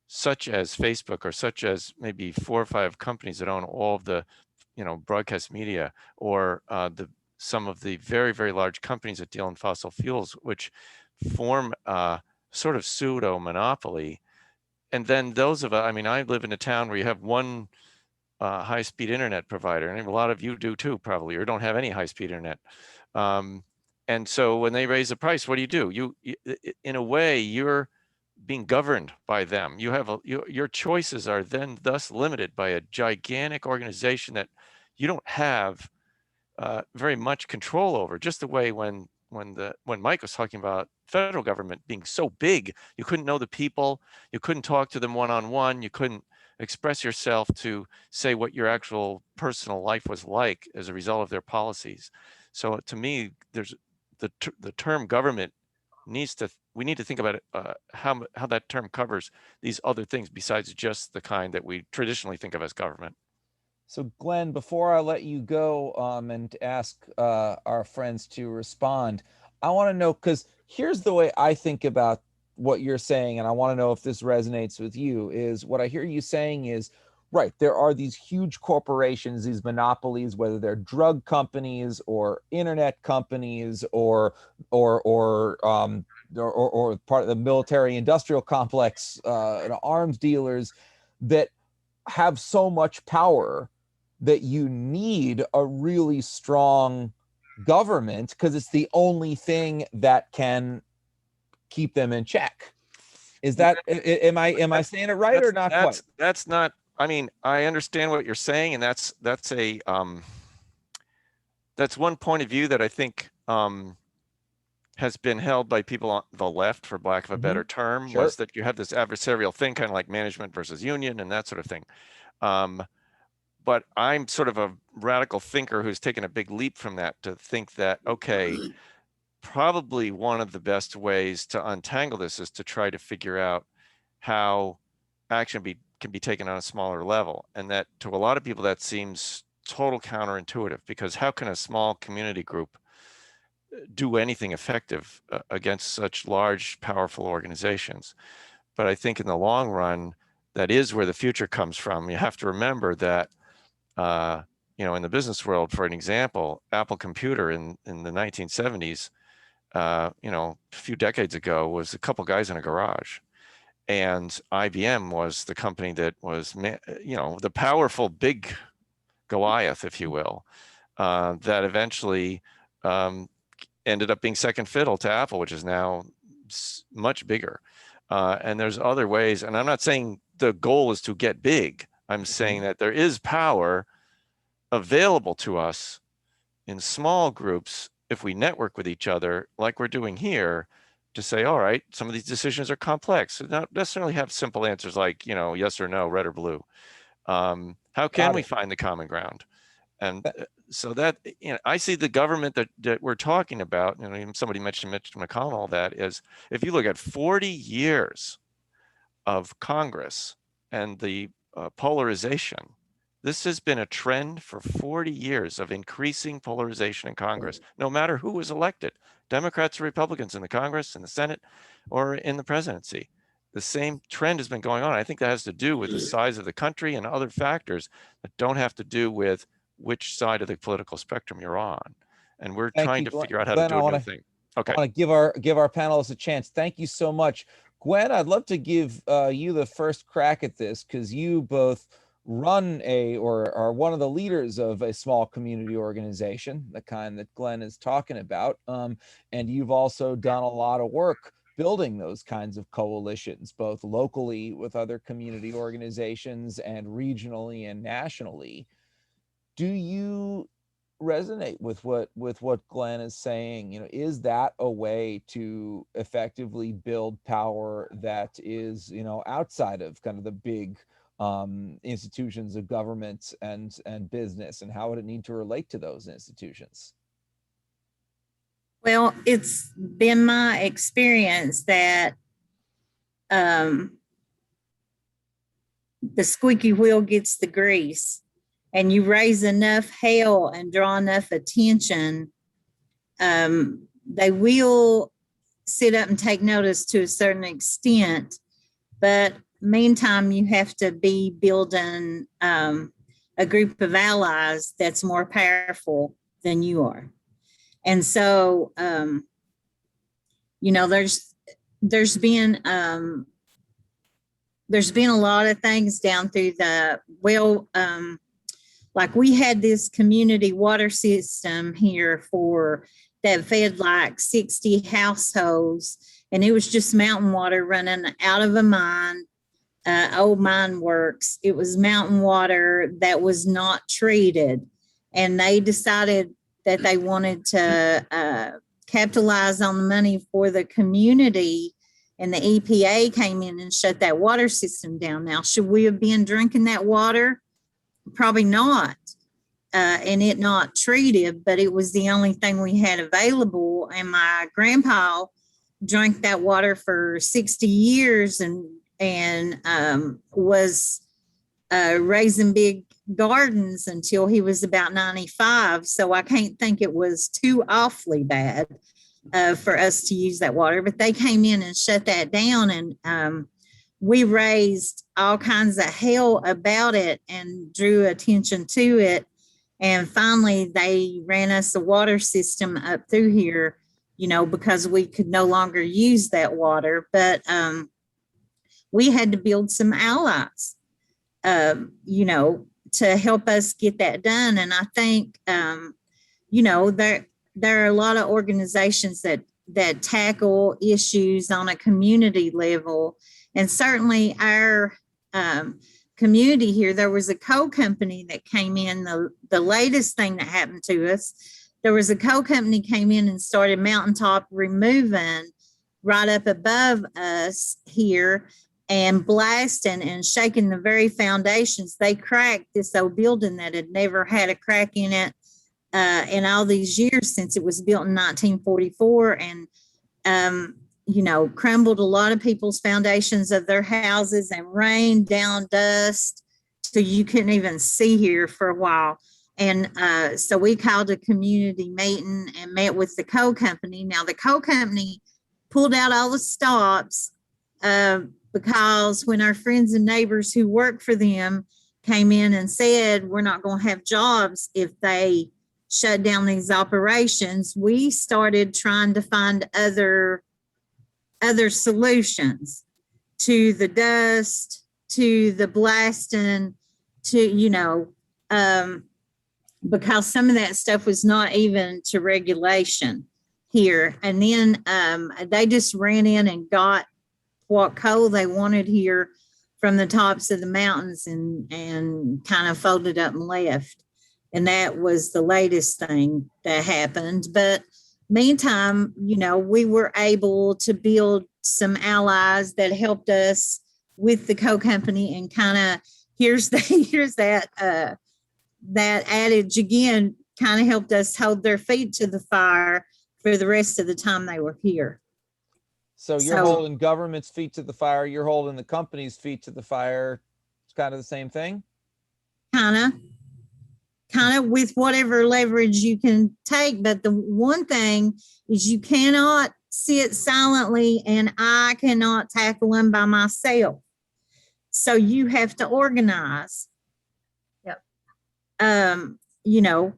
such as Facebook, or such as maybe 4 or 5 companies that own all of the, broadcast media, or some of the very, very large companies that deal in fossil fuels, which form a sort of pseudo monopoly. And then I live in a town where you have one high-speed internet provider, and a lot of you do too, probably, or don't have any high-speed internet. And so when they raise the price, what do? You in a way, you're being governed by them. You have your choices are then thus limited by a gigantic organization that you don't have very much control over. Just the way when Mike was talking about federal government being so big, you couldn't know the people, you couldn't talk to them one-on-one, you couldn't express yourself to say what your actual personal life was like as a result of their policies. So to me, there's the term government we need to think about it, how that term covers these other things besides just the kind that we traditionally think of as government. So Glenn, before I let you go and ask our friends to respond, I want to know, because here's the way I think about what you're saying, and I want to know if this resonates with you, is what I hear you saying is, right, there are these huge corporations, these monopolies, whether they're drug companies or internet companies or part of the military industrial complex, arms dealers that have so much power that you need a really strong government because it's the only thing that can keep them in check. Is that, am I saying it right or not quite? That's not, I mean, I understand what you're saying, and that's one point of view that I think has been held by people on the left, for lack of a better term, Sure. was that you have this adversarial thing, kind of like management versus union and that sort of thing. But I'm sort of a radical thinker who's taken a big leap from that to think that, okay, probably one of the best ways to untangle this is to try to figure out how action can be taken on a smaller level. And that to a lot of people, that seems total counterintuitive, because how can a small community group do anything effective against such large, powerful organizations? But I think in the long run, that is where the future comes from. You have to remember that, in the business world, for an example, Apple Computer in the 1970s, a few decades ago, was a couple guys in a garage. And IBM was the company that was, the powerful big Goliath, if you will, that eventually ended up being second fiddle to Apple, which is now much bigger. And there's other ways, and I'm not saying the goal is to get big. I'm saying that there is power available to us in small groups if we network with each other like we're doing here, to say, all right, some of these decisions are complex. So not necessarily have simple answers like, yes or no, red or blue. How can we find the common ground? And so that, I see the government that we're talking about, somebody mentioned Mitch McConnell, that is, if you look at 40 years of Congress and the polarization, this has been a trend for 40 years of increasing polarization in Congress, no matter who was elected, Democrats or Republicans in the Congress, in the Senate, or in the presidency. The same trend has been going on. I think that has to do with the size of the country and other factors that don't have to do with which side of the political spectrum you're on. And we're trying to figure out how to do a new thing. Okay. I want to give our panelists a chance. Thank you so much. Gwen, I'd love to give you the first crack at this, because you both run or are one of the leaders of a small community organization, the kind that Glenn is talking about. And you've also done a lot of work building those kinds of coalitions, both locally with other community organizations and regionally and nationally. Do you resonate with what Glenn is saying? Is that a way to effectively build power that is, outside of kind of the big institutions of government and business, and how would it need to relate to those institutions? Well, it's been my experience that the squeaky wheel gets the grease, and you raise enough hell and draw enough attention, they will sit up and take notice to a certain extent. But meantime, you have to be building a group of allies that's more powerful than you are. And so, there's been a lot of things down through like we had this community water system here that fed like 60 households, and it was just mountain water running out of a mine, old mine works. It was mountain water that was not treated, and they decided that they wanted to capitalize on the money for the community, and the EPA came in and shut that water system down. Now, should we have been drinking that water? Probably not, and it not treated, but it was the only thing we had available. And my grandpa drank that water for 60 years and was raising big gardens until he was about 95. So I can't think it was too awfully bad for us to use that water. But they came in and shut that down, and we raised all kinds of hell about it and drew attention to it. And finally, they ran us a water system up through here, you know, because we could no longer use that water. But we had to build some allies, you know, to help us get that done. And I think, you know, there are a lot of organizations that tackle issues on a community level. And certainly our community here, there was a coal company that came in, the latest thing that happened to us, there was a coal company came in and started mountaintop removing right up above us here and blasting and shaking the very foundations. They cracked this old building that had never had a crack in it in all these years since it was built in 1944, and you know, crumbled a lot of people's foundations of their houses and rained down dust so you couldn't even see here for a while. And so we called a community meeting and met with the coal company. Now the coal company pulled out all the stops because when our friends and neighbors who work for them came in and said, we're not going to have jobs if they shut down these operations, we started trying to find other solutions to the dust, to the blasting, to, you know, because some of that stuff was not even to regulation here. And then they just ran in and got what coal they wanted here from the tops of the mountains and kind of folded up and left. And that was the latest thing that happened. But meantime, you know, we were able to build some allies that helped us with the coal company, and kind of here's that adage again, kind of helped us hold their feet to the fire for the rest of the time they were here. So you're holding government's feet to the fire, you're holding the company's feet to the fire. It's kind of the same thing. Kind of with whatever leverage you can take. But the one thing is you cannot sit silently, and I cannot tackle them by myself. So you have to organize. Yep. You know,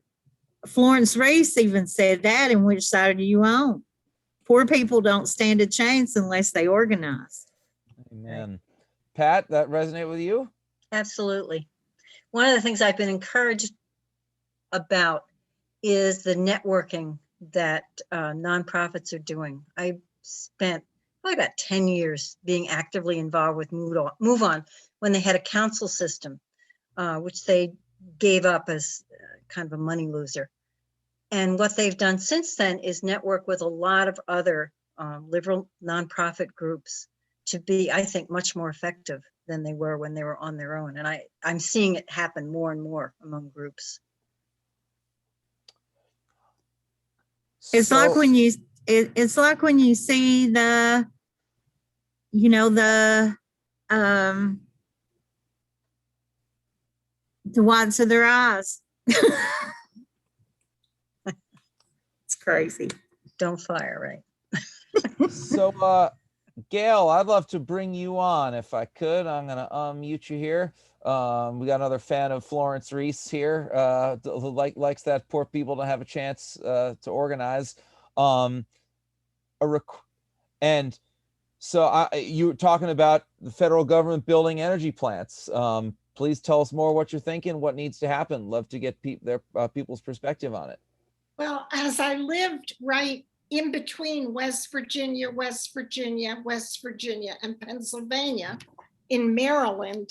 Florence Reese even said that, and which side are you on? Poor people don't stand a chance unless they organize. Amen. Pat, that resonate with you? Absolutely. One of the things I've been encouraged about is the networking that nonprofits are doing. I spent probably about 10 years being actively involved with Move On when they had a council system, which they gave up as kind of a money loser. And what they've done since then is network with a lot of other liberal nonprofit groups to be, I think, much more effective than they were when they were on their own. And I'm seeing it happen more and more among groups. It's like when you see the, you know, the whites of their eyes. It's crazy. Don't fire, right? So Gail, I'd love to bring you on if I could. I'm gonna unmute you here. We got another fan of Florence Reese here, who likes that poor people don't have a chance to organize. And so you were talking about the federal government building energy plants. Please tell us more what you're thinking, what needs to happen. Love to get people's perspective on it. Well, as I lived right in between West Virginia, and Pennsylvania in Maryland,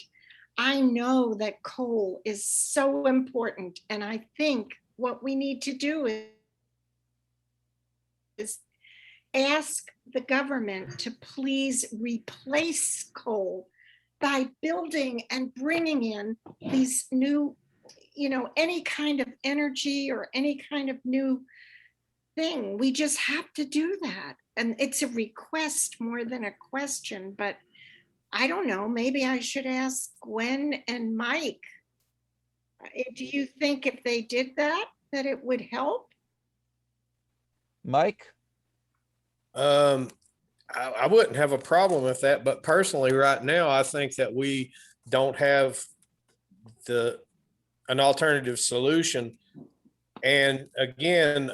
I know that coal is so important. And I think what we need to do is ask the government to please replace coal by building and bringing in these new, you know, any kind of energy or any kind of new thing. We just have to do that. And it's a request more than a question, but I don't know, maybe I should ask Gwen and Mike Do you think if they did that, that it would help? Mike? I wouldn't have a problem with that, but personally, right now, I think that we don't have an alternative solution. And again,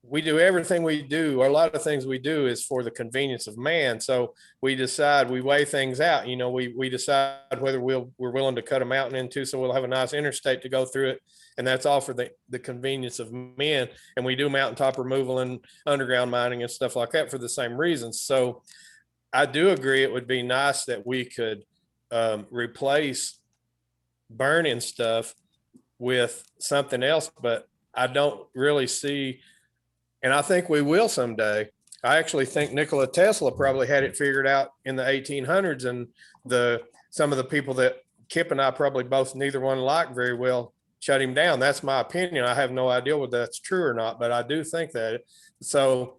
we do everything we do, or a lot of things we do is for the convenience of man. So we weigh things out. You know, we decide whether we're willing to cut a mountain in two, so we'll have a nice interstate to go through it. And that's all for the convenience of men. And we do mountaintop removal and underground mining and stuff like that for the same reasons. So I do agree it would be nice that we could replace burning stuff with something else, but I don't really see, and I think we will someday. I actually think Nikola Tesla probably had it figured out in the 1800s, and some of the people that Kip and I probably both neither one liked very well shut him down. That's my opinion. I have no idea whether that's true or not, but I do think that. So,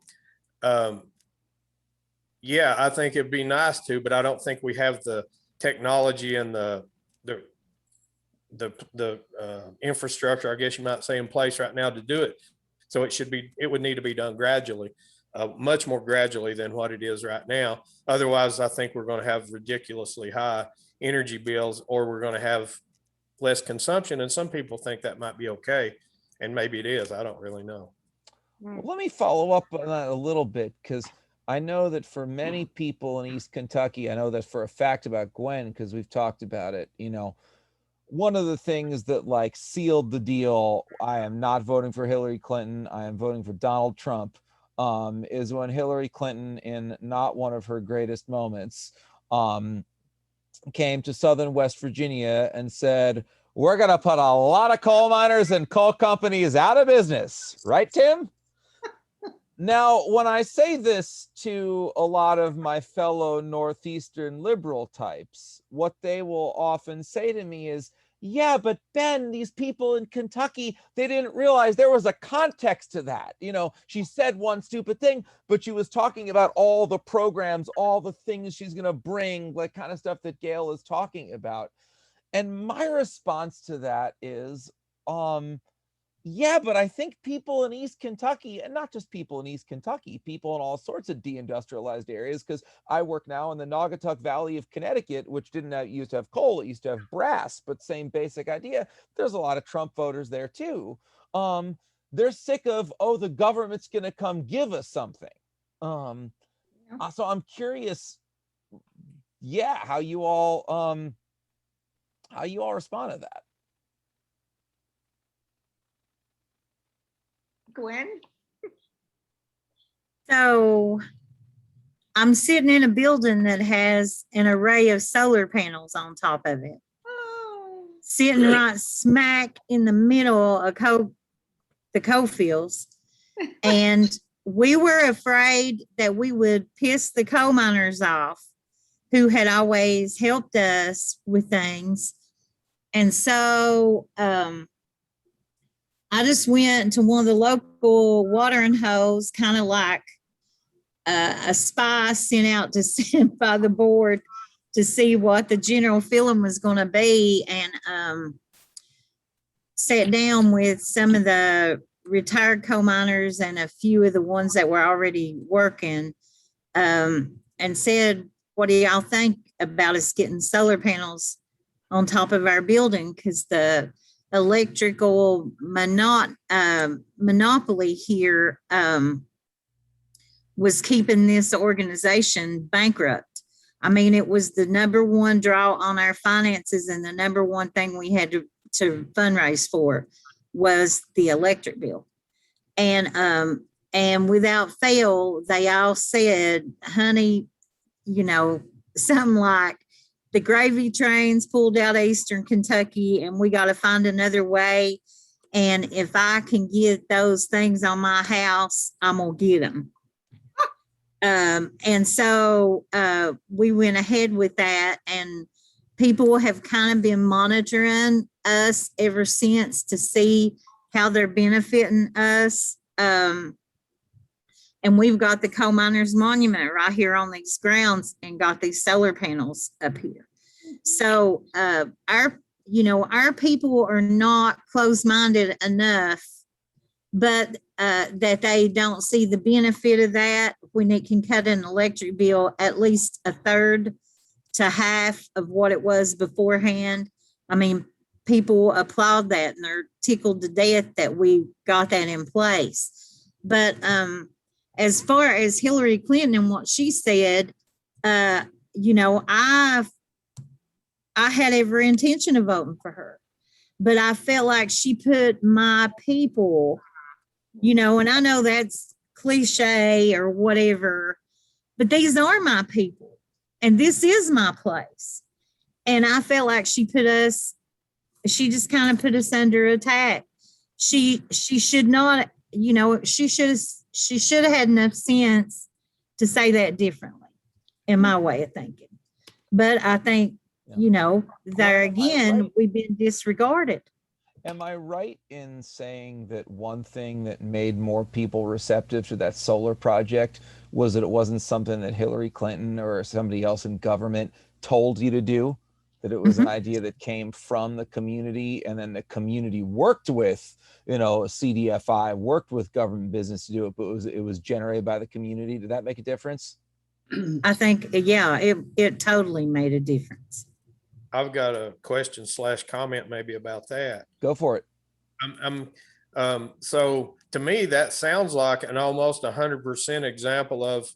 yeah, I think it'd be nice to, but I don't think we have the technology and the infrastructure, I guess you might say, in place right now to do it. So it would need to be done gradually, much more gradually than what it is right now. Otherwise, I think we're going to have ridiculously high energy bills, or we're going to have less consumption. And some people think that might be okay. And maybe it is. I don't really know. Well, let me follow up on that a little bit, because I know that for many people in East Kentucky, I know that for a fact about Gwen, because we've talked about it, you know, one of the things that like sealed the deal, I am not voting for Hillary Clinton, I am voting for Donald Trump, is when Hillary Clinton, in not one of her greatest moments, came to Southern West Virginia and said, we're going to put a lot of coal miners and coal companies out of business. Right, Tim? Now, when I say this to a lot of my fellow Northeastern liberal types, what they will often say to me is, yeah, but Ben, these people in Kentucky, they didn't realize there was a context to that. You know, she said one stupid thing, but she was talking about all the programs, all the things she's going to bring, like kind of stuff that Gail is talking about. And my response to that is, yeah, but I think people in East Kentucky, and not just people in East Kentucky, people in all sorts of deindustrialized areas, because I work now in the Naugatuck Valley of Connecticut, which didn't used to have coal, it used to have brass, but same basic idea. There's a lot of Trump voters there too. They're sick of, oh, the government's going to come give us something. So I'm curious, yeah, how you all respond to that. Gwen? So I'm sitting in a building that has an array of solar panels on top of it. Oh, Sitting right smack in the middle of the coal fields. And we were afraid that we would piss the coal miners off, who had always helped us with things. And so I just went to one of the local watering holes, kind of like a spy sent out to sit by the board to see what the general feeling was going to be, and sat down with some of the retired coal miners and a few of the ones that were already working, and said, what do y'all think about us getting solar panels on top of our building? Because the electrical monopoly here was keeping this organization bankrupt. I mean, it was the number one draw on our finances, and the number one thing we had to fundraise for was the electric bill. And without fail, they all said, honey, you know, something like, the gravy trains pulled out of Eastern Kentucky, and we got to find another way. And if I can get those things on my house, I'm going to get them. And so we went ahead with that, and people have kind of been monitoring us ever since to see how they're benefiting us. And we've got the Coal Miners Monument right here on these grounds, and got these solar panels up here. So our our people are not closed-minded enough, but that they don't see the benefit of that when it can cut an electric bill at least a third to half of what it was beforehand. I mean, people applaud that and they're tickled to death that we got that in place. But as far as Hillary Clinton and what she said, I had every intention of voting for her, but I felt like she put my people, and I know that's cliche or whatever, but these are my people and this is my place. And I felt like she just kind of put us under attack. She should not, she should have had enough sense to say that differently in my way of thinking. But I think, there again, we've been disregarded. Am I right in saying that one thing that made more people receptive to that solar project was that it wasn't something that Hillary Clinton or somebody else in government told you to do? That it was an idea that came from the community, and then the community worked with, CDFI, worked with government business to do it, but it was generated by the community. Did that make a difference? I think, yeah, it totally made a difference. I've got a question / comment maybe about that. Go for it. So to me, that sounds like an almost 100% example of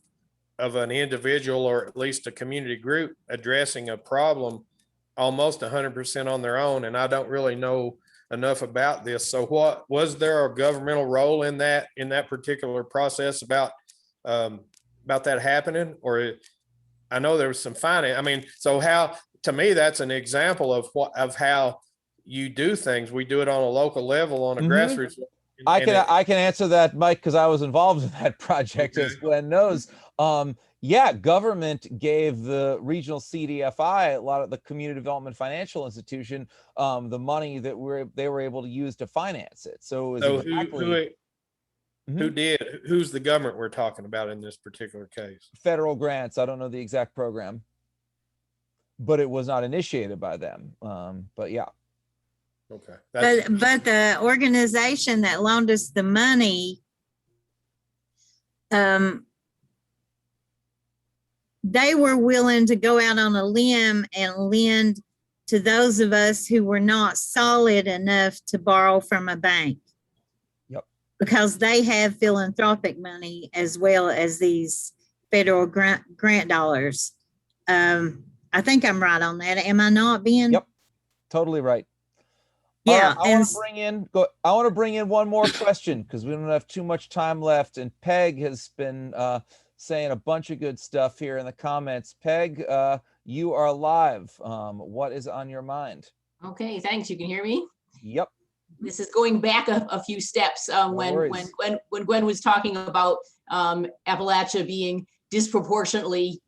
an individual, or at least a community group, addressing a problem almost 100% on their own. And I don't really know enough about this. So what was there a governmental role in that particular process about that happening? Or I know there was some finance. I mean, so how, to me, that's an example of how you do things. We do it on a local level, on a grassroots. I can answer that, Mike, because I was involved in that project, as Gwen knows. Government gave the regional CDFI, a lot of the Community Development Financial Institution, the money that they were able to use to finance it. So it was who's the government we're talking about in this particular case? Federal grants. I don't know the exact program, but it was not initiated by them. But yeah. Okay. But the organization that loaned us the money, they were willing to go out on a limb and lend to those of us who were not solid enough to borrow from a bank. Yep. Because they have philanthropic money as well as these federal grant dollars. I think I'm right on that. Am I not, Ben? Yep. Totally right. Yeah. I want to bring in one more question because we don't have too much time left. And Peg has been saying a bunch of good stuff here in the comments. Peg, you are live. What is on your mind? Okay, thanks. You can hear me? Yep. This is going back a few steps when Gwen was talking about Appalachia being disproportionately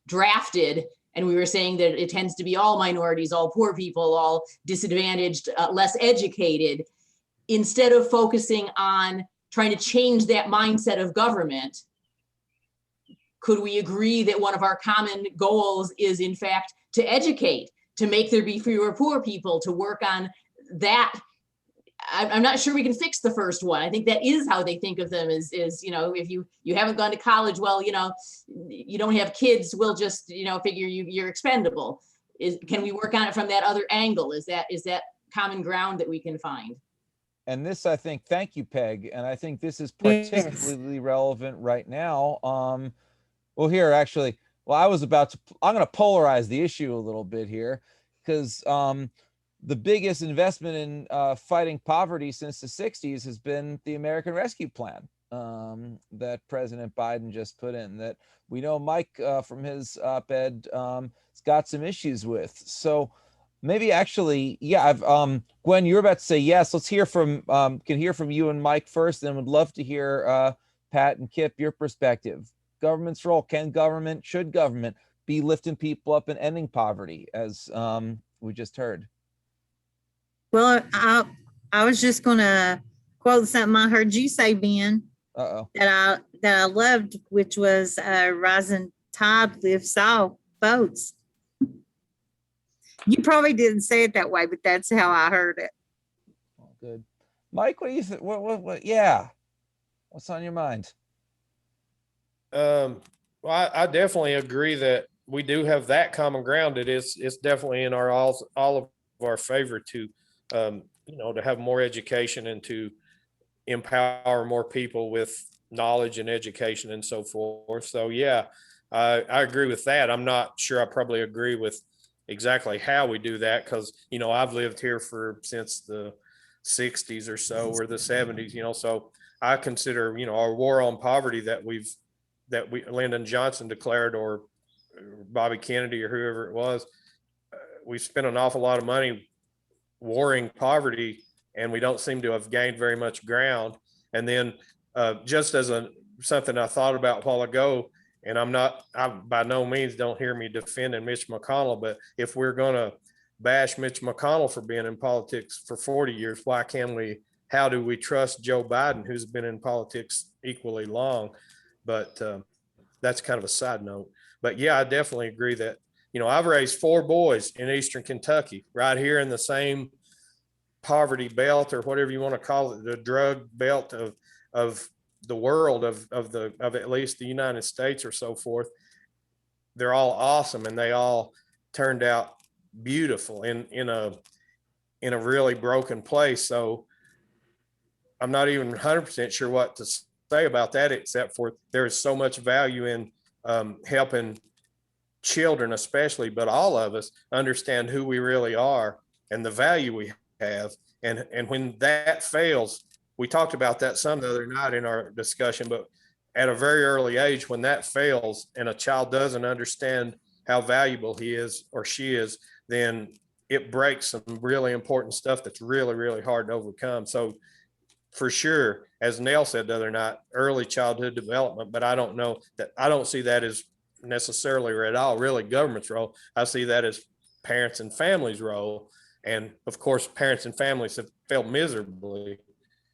drafted. And we were saying that it tends to be all minorities, all poor people, all disadvantaged, less educated. Instead of focusing on trying to change that mindset of government, could we agree that one of our common goals is, in fact, to educate, to make there be fewer poor people, to work on that? I'm not sure we can fix the first one. I think that is how they think of them is if you haven't gone to college, well, you don't have kids, we'll just, figure you're expendable. Can we work on it from that other angle? Is that common ground that we can find? And this, I think, thank you, Peg. And I think this is particularly relevant right now. Well, here, actually, I'm going to polarize the issue a little bit here because the biggest investment in fighting poverty since the 60s has been the American Rescue Plan that President Biden just put in, that we know Mike from his op-ed has got some issues with. So maybe actually, Gwen, you're about to say yes. Let's hear from you and Mike first, then would love to hear Pat and Kip, your perspective. Government's role. Should government be lifting people up and ending poverty, as we just heard? Well, I was just going to quote something I heard you say, Ben, that I loved, which was rising tide lifts all boats. You probably didn't say it that way, but that's how I heard it. Oh, good. Mike, what do you think? What, yeah. What's on your mind? Well, I definitely agree that we do have that common ground. It's definitely in all of our favor to, to have more education and to empower more people with knowledge and education and so forth. So yeah, I agree with that. I'm not sure I probably agree with exactly how we do that because, I've lived here since the 60s or so, or the 70s, so I consider, our war on poverty that Lyndon Johnson declared, or Bobby Kennedy, or whoever it was, we spent an awful lot of money warring poverty, and we don't seem to have gained very much ground. And then just as something I thought about a while ago, and I by no means don't hear me defending Mitch McConnell, but if we're going to bash Mitch McConnell for being in politics for 40 years, how do we trust Joe Biden, who's been in politics equally long? But that's kind of a side note. But yeah, I definitely agree that, I've raised 4 boys in Eastern Kentucky, right here in the same poverty belt, or whatever you want to call it, the drug belt of the world, of at least the United States or so forth. They're all awesome, and they all turned out beautiful in a really broken place. So I'm not even 100% sure what to say about that, except for there is so much value in helping children, especially, but all of us, understand who we really are and the value we have. And when that fails, we talked about that some the other night in our discussion, but at a very early age, when that fails and a child doesn't understand how valuable he is or she is, then it breaks some really important stuff that's really, really hard to overcome. So for sure, as Nell said the other night, early childhood development, but I don't see that as necessarily or at all really government's role. I see that as parents and families' role. And of course, parents and families have failed miserably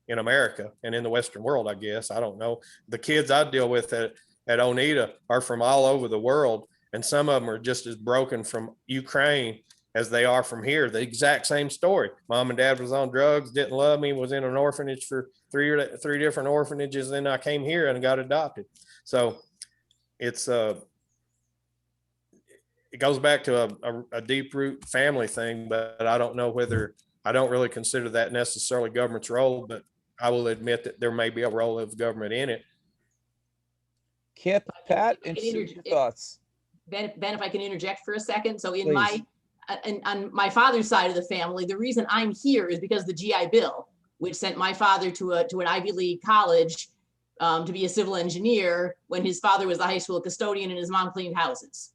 in America and in the Western world, I guess. I don't know. The kids I deal with at Oneida are from all over the world, and some of them are just as broken from Ukraine as they are from here. The exact same story. Mom and dad was on drugs, didn't love me, was in an orphanage for three different orphanages. Then I came here and got adopted. So it goes back to a deep root family thing, but I don't know I don't really consider that necessarily government's role, but I will admit that there may be a role of government in it. Kip, Pat, interested your thoughts. Ben, if I can interject for a second. So Please. on my father's side of the family, the reason I'm here is because of the GI Bill, which sent my father to an Ivy League college to be a civil engineer when his father was the high school custodian and his mom cleaned houses.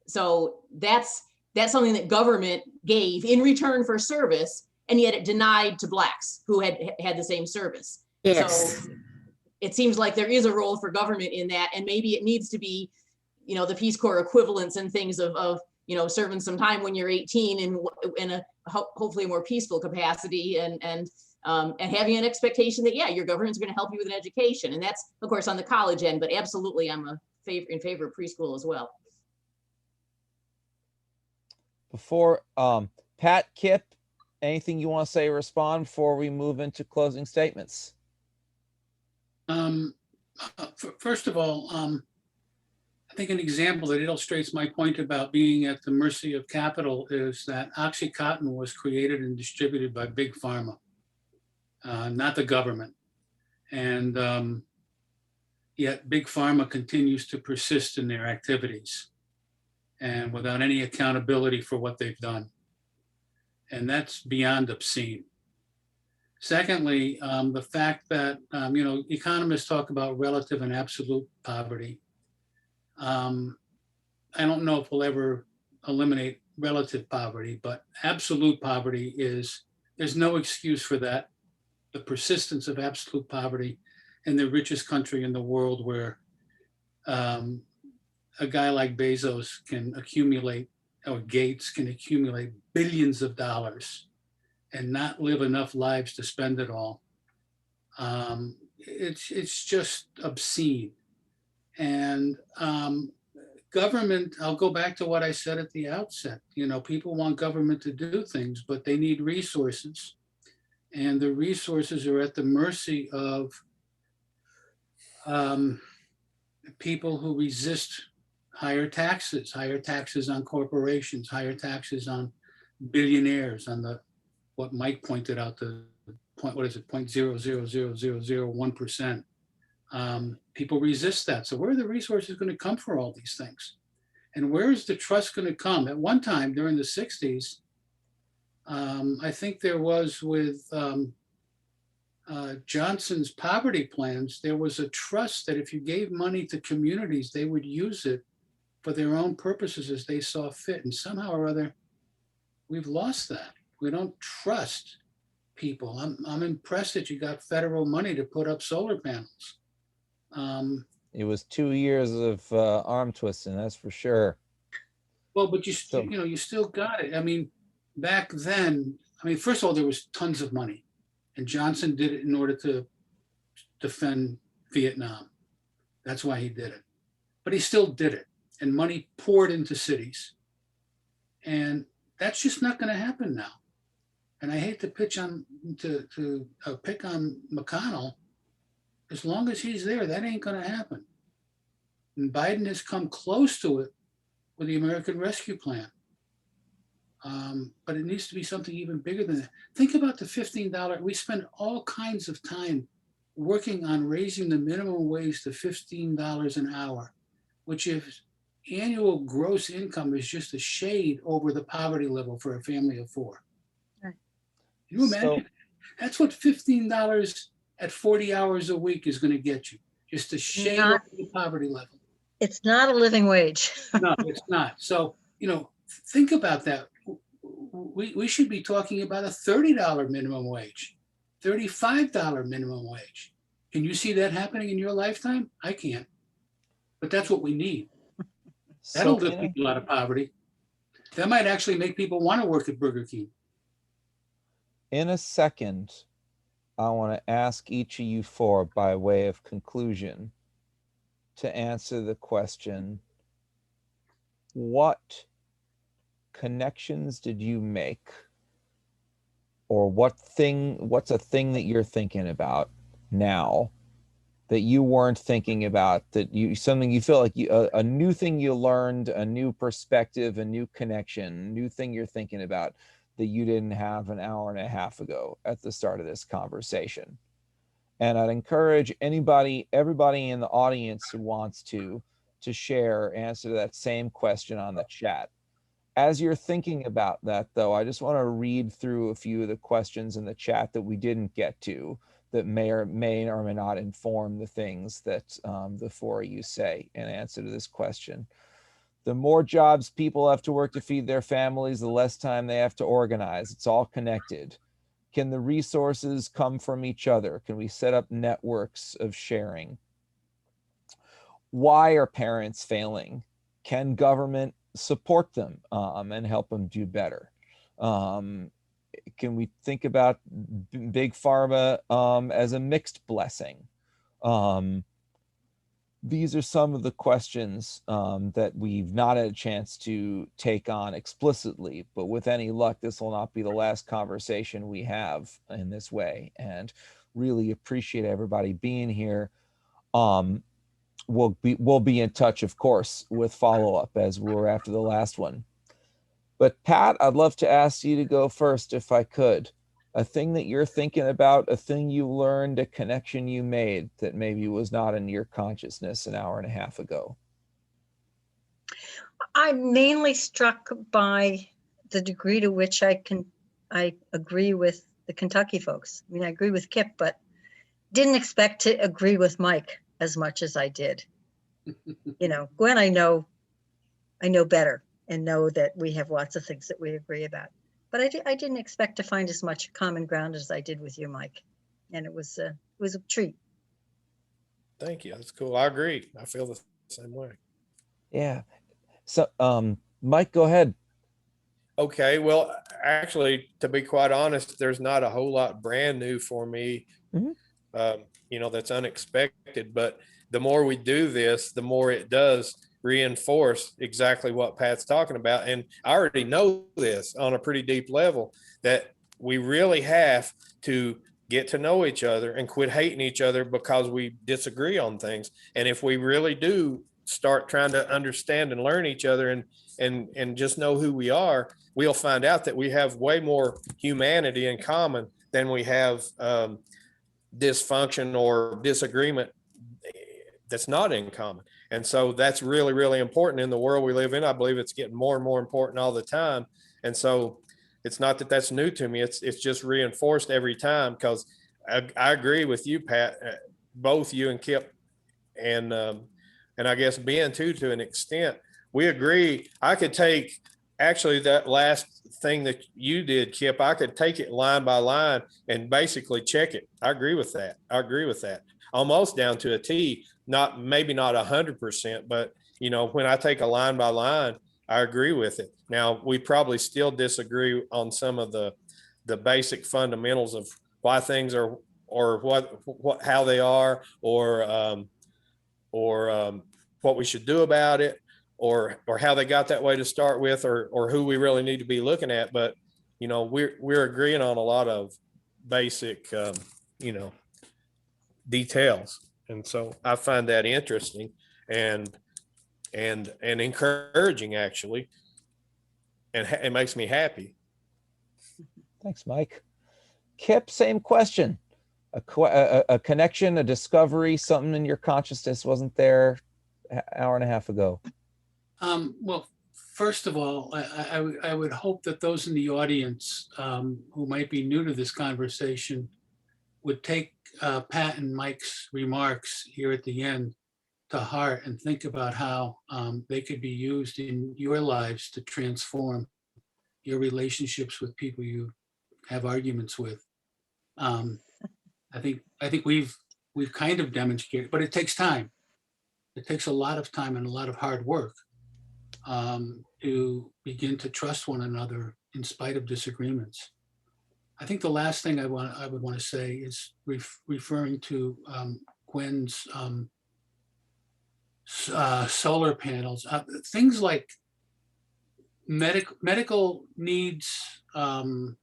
So that's something that government gave in return for service, and yet it denied to Blacks who had the same service. Yes. So it seems like there is a role for government in that, and maybe it needs to be, the Peace Corps equivalents and things of serving some time when you're 18 in a hopefully a more peaceful capacity, and having an expectation that, yeah, your government's going to help you with an education. And that's, of course, on the college end, but absolutely I'm in favor of preschool as well. Before Pat, Kip, anything you want to say or respond before we move into closing statements? First of all, I think an example that illustrates my point about being at the mercy of capital is that OxyContin was created and distributed by Big Pharma, not the government. And yet Big Pharma continues to persist in their activities and without any accountability for what they've done. And that's beyond obscene. Secondly, the fact that, economists talk about relative and absolute poverty. I don't know if we'll ever eliminate relative poverty, but absolute poverty there's no excuse for that. The persistence of absolute poverty in the richest country in the world, where a guy like Bezos can accumulate, or Gates can accumulate billions of dollars and not live enough lives to spend it all. It's just obscene. And government, I'll go back to what I said at the outset. You know, people want government to do things, but they need resources. And the resources are at the mercy of people who resist higher taxes on corporations, higher taxes on billionaires, on the, what Mike pointed out, the point, what is it, 0.0000001%. People resist that. So where are the resources going to come for all these things? And where is the trust going to come? At one time during the 60s, I think there was with Johnson's poverty plans, there was a trust that if you gave money to communities, they would use it for their own purposes as they saw fit. And somehow or other, we've lost that. We don't trust people. I'm impressed that you got federal money to put up solar panels. It was 2 years of arm twisting, that's for sure. Well, but you still got it. I mean, back then, I mean, first of all, there was tons of money, and Johnson did it in order to defend Vietnam. That's why he did it. But he still did it, and money poured into cities. And that's just not going to happen now. And I hate to pick on McConnell. As long as he's there, that ain't going to happen. And Biden has come close to it with the American Rescue Plan. But it needs to be something even bigger than that. Think about the $15. We spend all kinds of time working on raising the minimum wage to $15 an hour, which if annual gross income is just a shade over the poverty level for a family of four. Right. Can you imagine? That's what $15 at 40 hours a week is going to get you. Just a shade over the poverty level. It's not a living wage. No, it's not. So, you know, think about that. We should be talking about a $30 minimum wage, $35 minimum wage. Can you see that happening in your lifetime? I can't. But that's what we need. That'll lift people out of poverty. That might actually make people want to work at Burger King. In a second, I want to ask each of you four, by way of conclusion, to answer the question, what connections did you make, or what's a thing that you're thinking about now that you weren't thinking about, that something you feel like a new thing you learned, a new perspective, a new connection, new thing you're thinking about that you didn't have an hour and a half ago at the start of this conversation? And I'd encourage everybody in the audience who wants to share, answer to that same question on the chat. As you're thinking about that, though, I just want to read through a few of the questions in the chat that we didn't get to, that may or may not inform the things that the four of you say in answer to this question. The more jobs people have to work to feed their families, the less time they have to organize. It's all connected. Can the resources come from each other? Can we set up networks of sharing? Why are parents failing? Can government support them and help them do better? Can we think about big pharma as a mixed blessing? These are some of the questions that we've not had a chance to take on explicitly, but with any luck, this will not be the last conversation we have in this way, and really appreciate everybody being here. We'll be in touch, of course, with follow-up as we were after the last one. But Pat, I'd love to ask you to go first if I could. A thing that you're thinking about, a thing you learned, a connection you made that maybe was not in your consciousness an hour and a half ago. I'm mainly struck by the degree to which I agree with the Kentucky folks. I mean, I agree with Kip, but didn't expect to agree with Mike as much as I did. You know, Gwen, I know better and know that we have lots of things that we agree about. But I didn't expect to find as much common ground as I did with you, Mike. And it was a treat. Thank you. That's cool. I agree. I feel the same way. Yeah. So, Mike, go ahead. Okay. Well, actually, to be quite honest, there's not a whole lot brand new for me, you know, that's unexpected. But the more we do this, the more it does reinforce exactly what Pat's talking about. And I already know this on a pretty deep level, that we really have to get to know each other and quit hating each other because we disagree on things. And if we really do start trying to understand and learn each other and just know who we are, we'll find out that we have way more humanity in common than we have dysfunction or disagreement that's not in common. And so that's really, really important in the world we live in. I believe it's getting more and more important all the time. And so it's not that that's new to me. It's just reinforced every time, because I agree with you, Pat, both you and Kip, and I guess Ben too, to an extent. We agree. I could take actually that last thing that you did, Kip, I could take it line by line and basically check it. I agree with that. Almost down to a T, maybe not 100%, but when I take a line by line, I agree with it. Now, we probably still disagree on some of the basic fundamentals of why things are, or what how they are, or what we should do about it, or how they got that way to start with, or who we really need to be looking at. But we're agreeing on a lot of basic details, and so I find that interesting and encouraging, actually, and it makes me happy. Thanks, Mike. Kip, same question. A connection, a discovery, something in your consciousness wasn't there an hour and a half ago. Well, first of all, I would hope that those in the audience who might be new to this conversation would take Pat and Mike's remarks here at the end to heart and think about how they could be used in your lives to transform your relationships with people you have arguments with. I think we've kind of demonstrated, but it takes time. It takes a lot of time and a lot of hard work to begin to trust one another in spite of disagreements. I think the last thing I would want to say is referring to Gwen's solar panels, things like medical needs and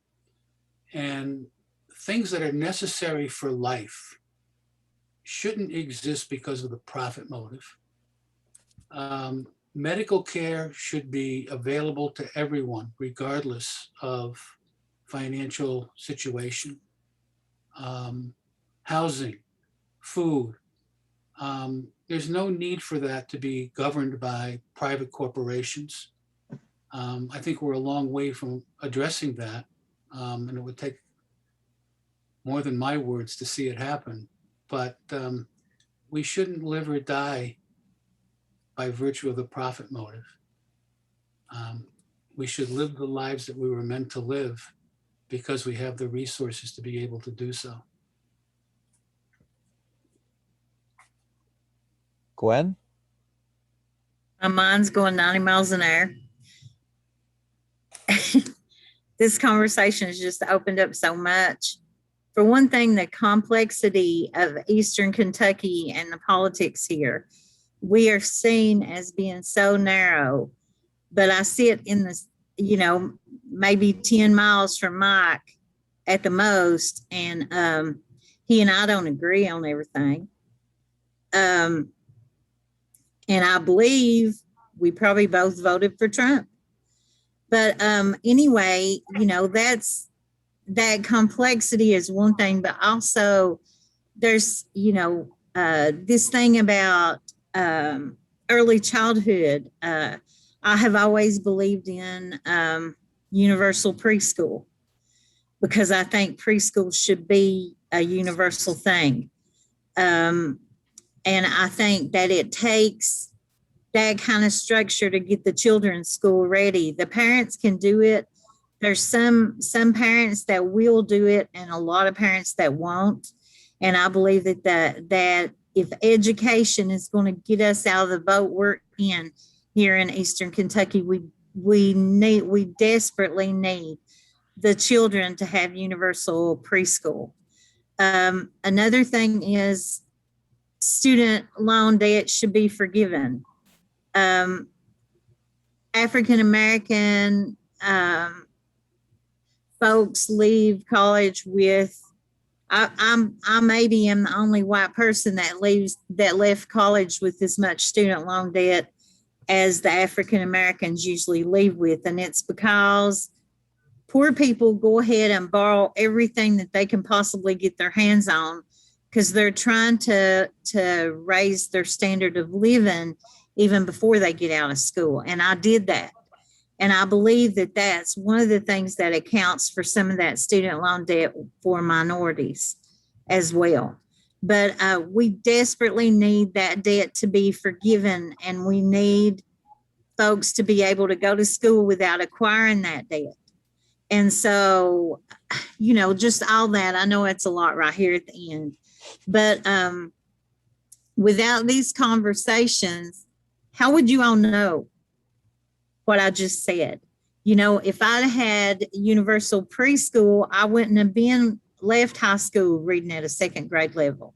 things that are necessary for life shouldn't exist because of the profit motive. Medical care should be available to everyone, regardless of financial situation. Housing, food. There's no need for that to be governed by private corporations. I think we're a long way from addressing that, and it would take more than my words to see it happen. But we shouldn't live or die by virtue of the profit motive. We should live the lives that we were meant to live because we have the resources to be able to do so. Gwen? My mind's going 90 miles an hour. This conversation has just opened up so much. For one thing, the complexity of Eastern Kentucky and the politics here, we are seen as being so narrow, but I sit in this, maybe 10 miles from Mike at the most, and he and I don't agree on everything. And I believe we probably both voted for Trump. But anyway, that complexity is one thing, but also there's, this thing about early childhood. I have always believed in universal preschool because I think preschool should be a universal thing. And I think that it takes that kind of structure to get the children school ready. The parents can do it. There's some parents that will do it and a lot of parents that won't. And I believe that if education is going to get us out of the boat we're in here in Eastern Kentucky, we desperately need the children to have universal preschool. Another thing is student loan debt should be forgiven. African American folks leave college with. I maybe am the only white person that left college with as much student loan debt as the African Americans usually leave with, and it's because poor people go ahead and borrow everything that they can possibly get their hands on because they're trying to raise their standard of living even before they get out of school. And I did that. And I believe that that's one of the things that accounts for some of that student loan debt for minorities as well. But we desperately need that debt to be forgiven, and we need folks to be able to go to school without acquiring that debt. And so, you know, just all that, I know it's a lot right here at the end, but without these conversations, how would you all know what I just said? You know, if I'd had universal preschool, I wouldn't have been left high school reading at a second grade level.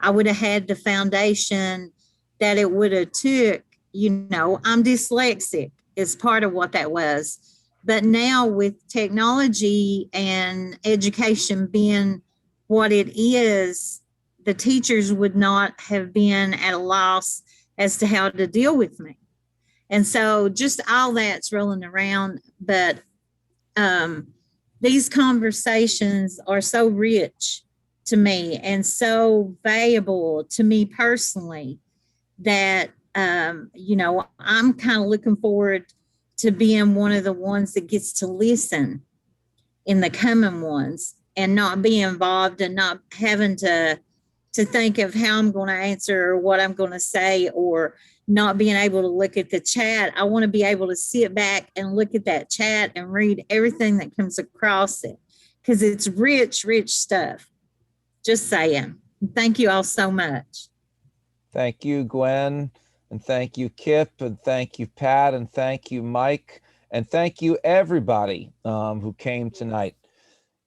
I would have had the foundation that it would have took. You know, I'm dyslexic is part of what that was. But now with technology and education being what it is, the teachers would not have been at a loss as to how to deal with me. And so just all that's rolling around. But these conversations are so rich to me and so valuable to me personally that, you know, I'm kind of looking forward to being one of the ones that gets to listen in the coming ones and not be involved and not having to think of how I'm going to answer or what I'm going to say, or not being able to look at the chat. I want to be able to sit back and look at that chat and read everything that comes across it because it's rich, rich stuff. Just saying. Thank you all so much. Thank you, Gwen, and thank you, Kip, and thank you, Pat, and thank you, Mike, and thank you, everybody who came tonight.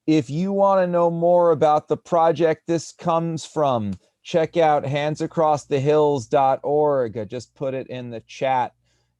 If you want to know more about the project this comes from, check out handsacrossthehills.org. I just put it in the chat.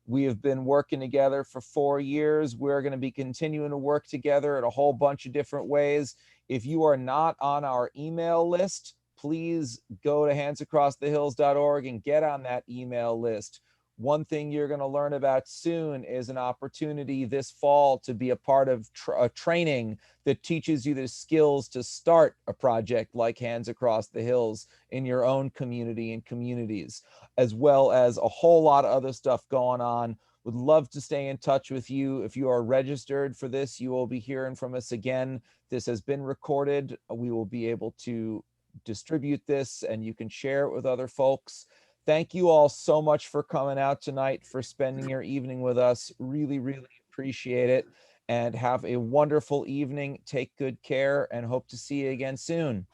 We have been working together for 4 years. We're going to be continuing to work together in a whole bunch of different ways. If you are not on our email list, please go to handsacrossthehills.org and get on that email list. One thing you're going to learn about soon is an opportunity this fall to be a part of a training that teaches you the skills to start a project like Hands Across the Hills in your own community and communities, as well as a whole lot of other stuff going on. Would love to stay in touch with you. If you are registered for this, you will be hearing from us again. This has been recorded. We will be able to distribute this and you can share it with other folks. Thank you all so much for coming out tonight, for spending your evening with us. Really, really appreciate it. And have a wonderful evening. Take good care and hope to see you again soon.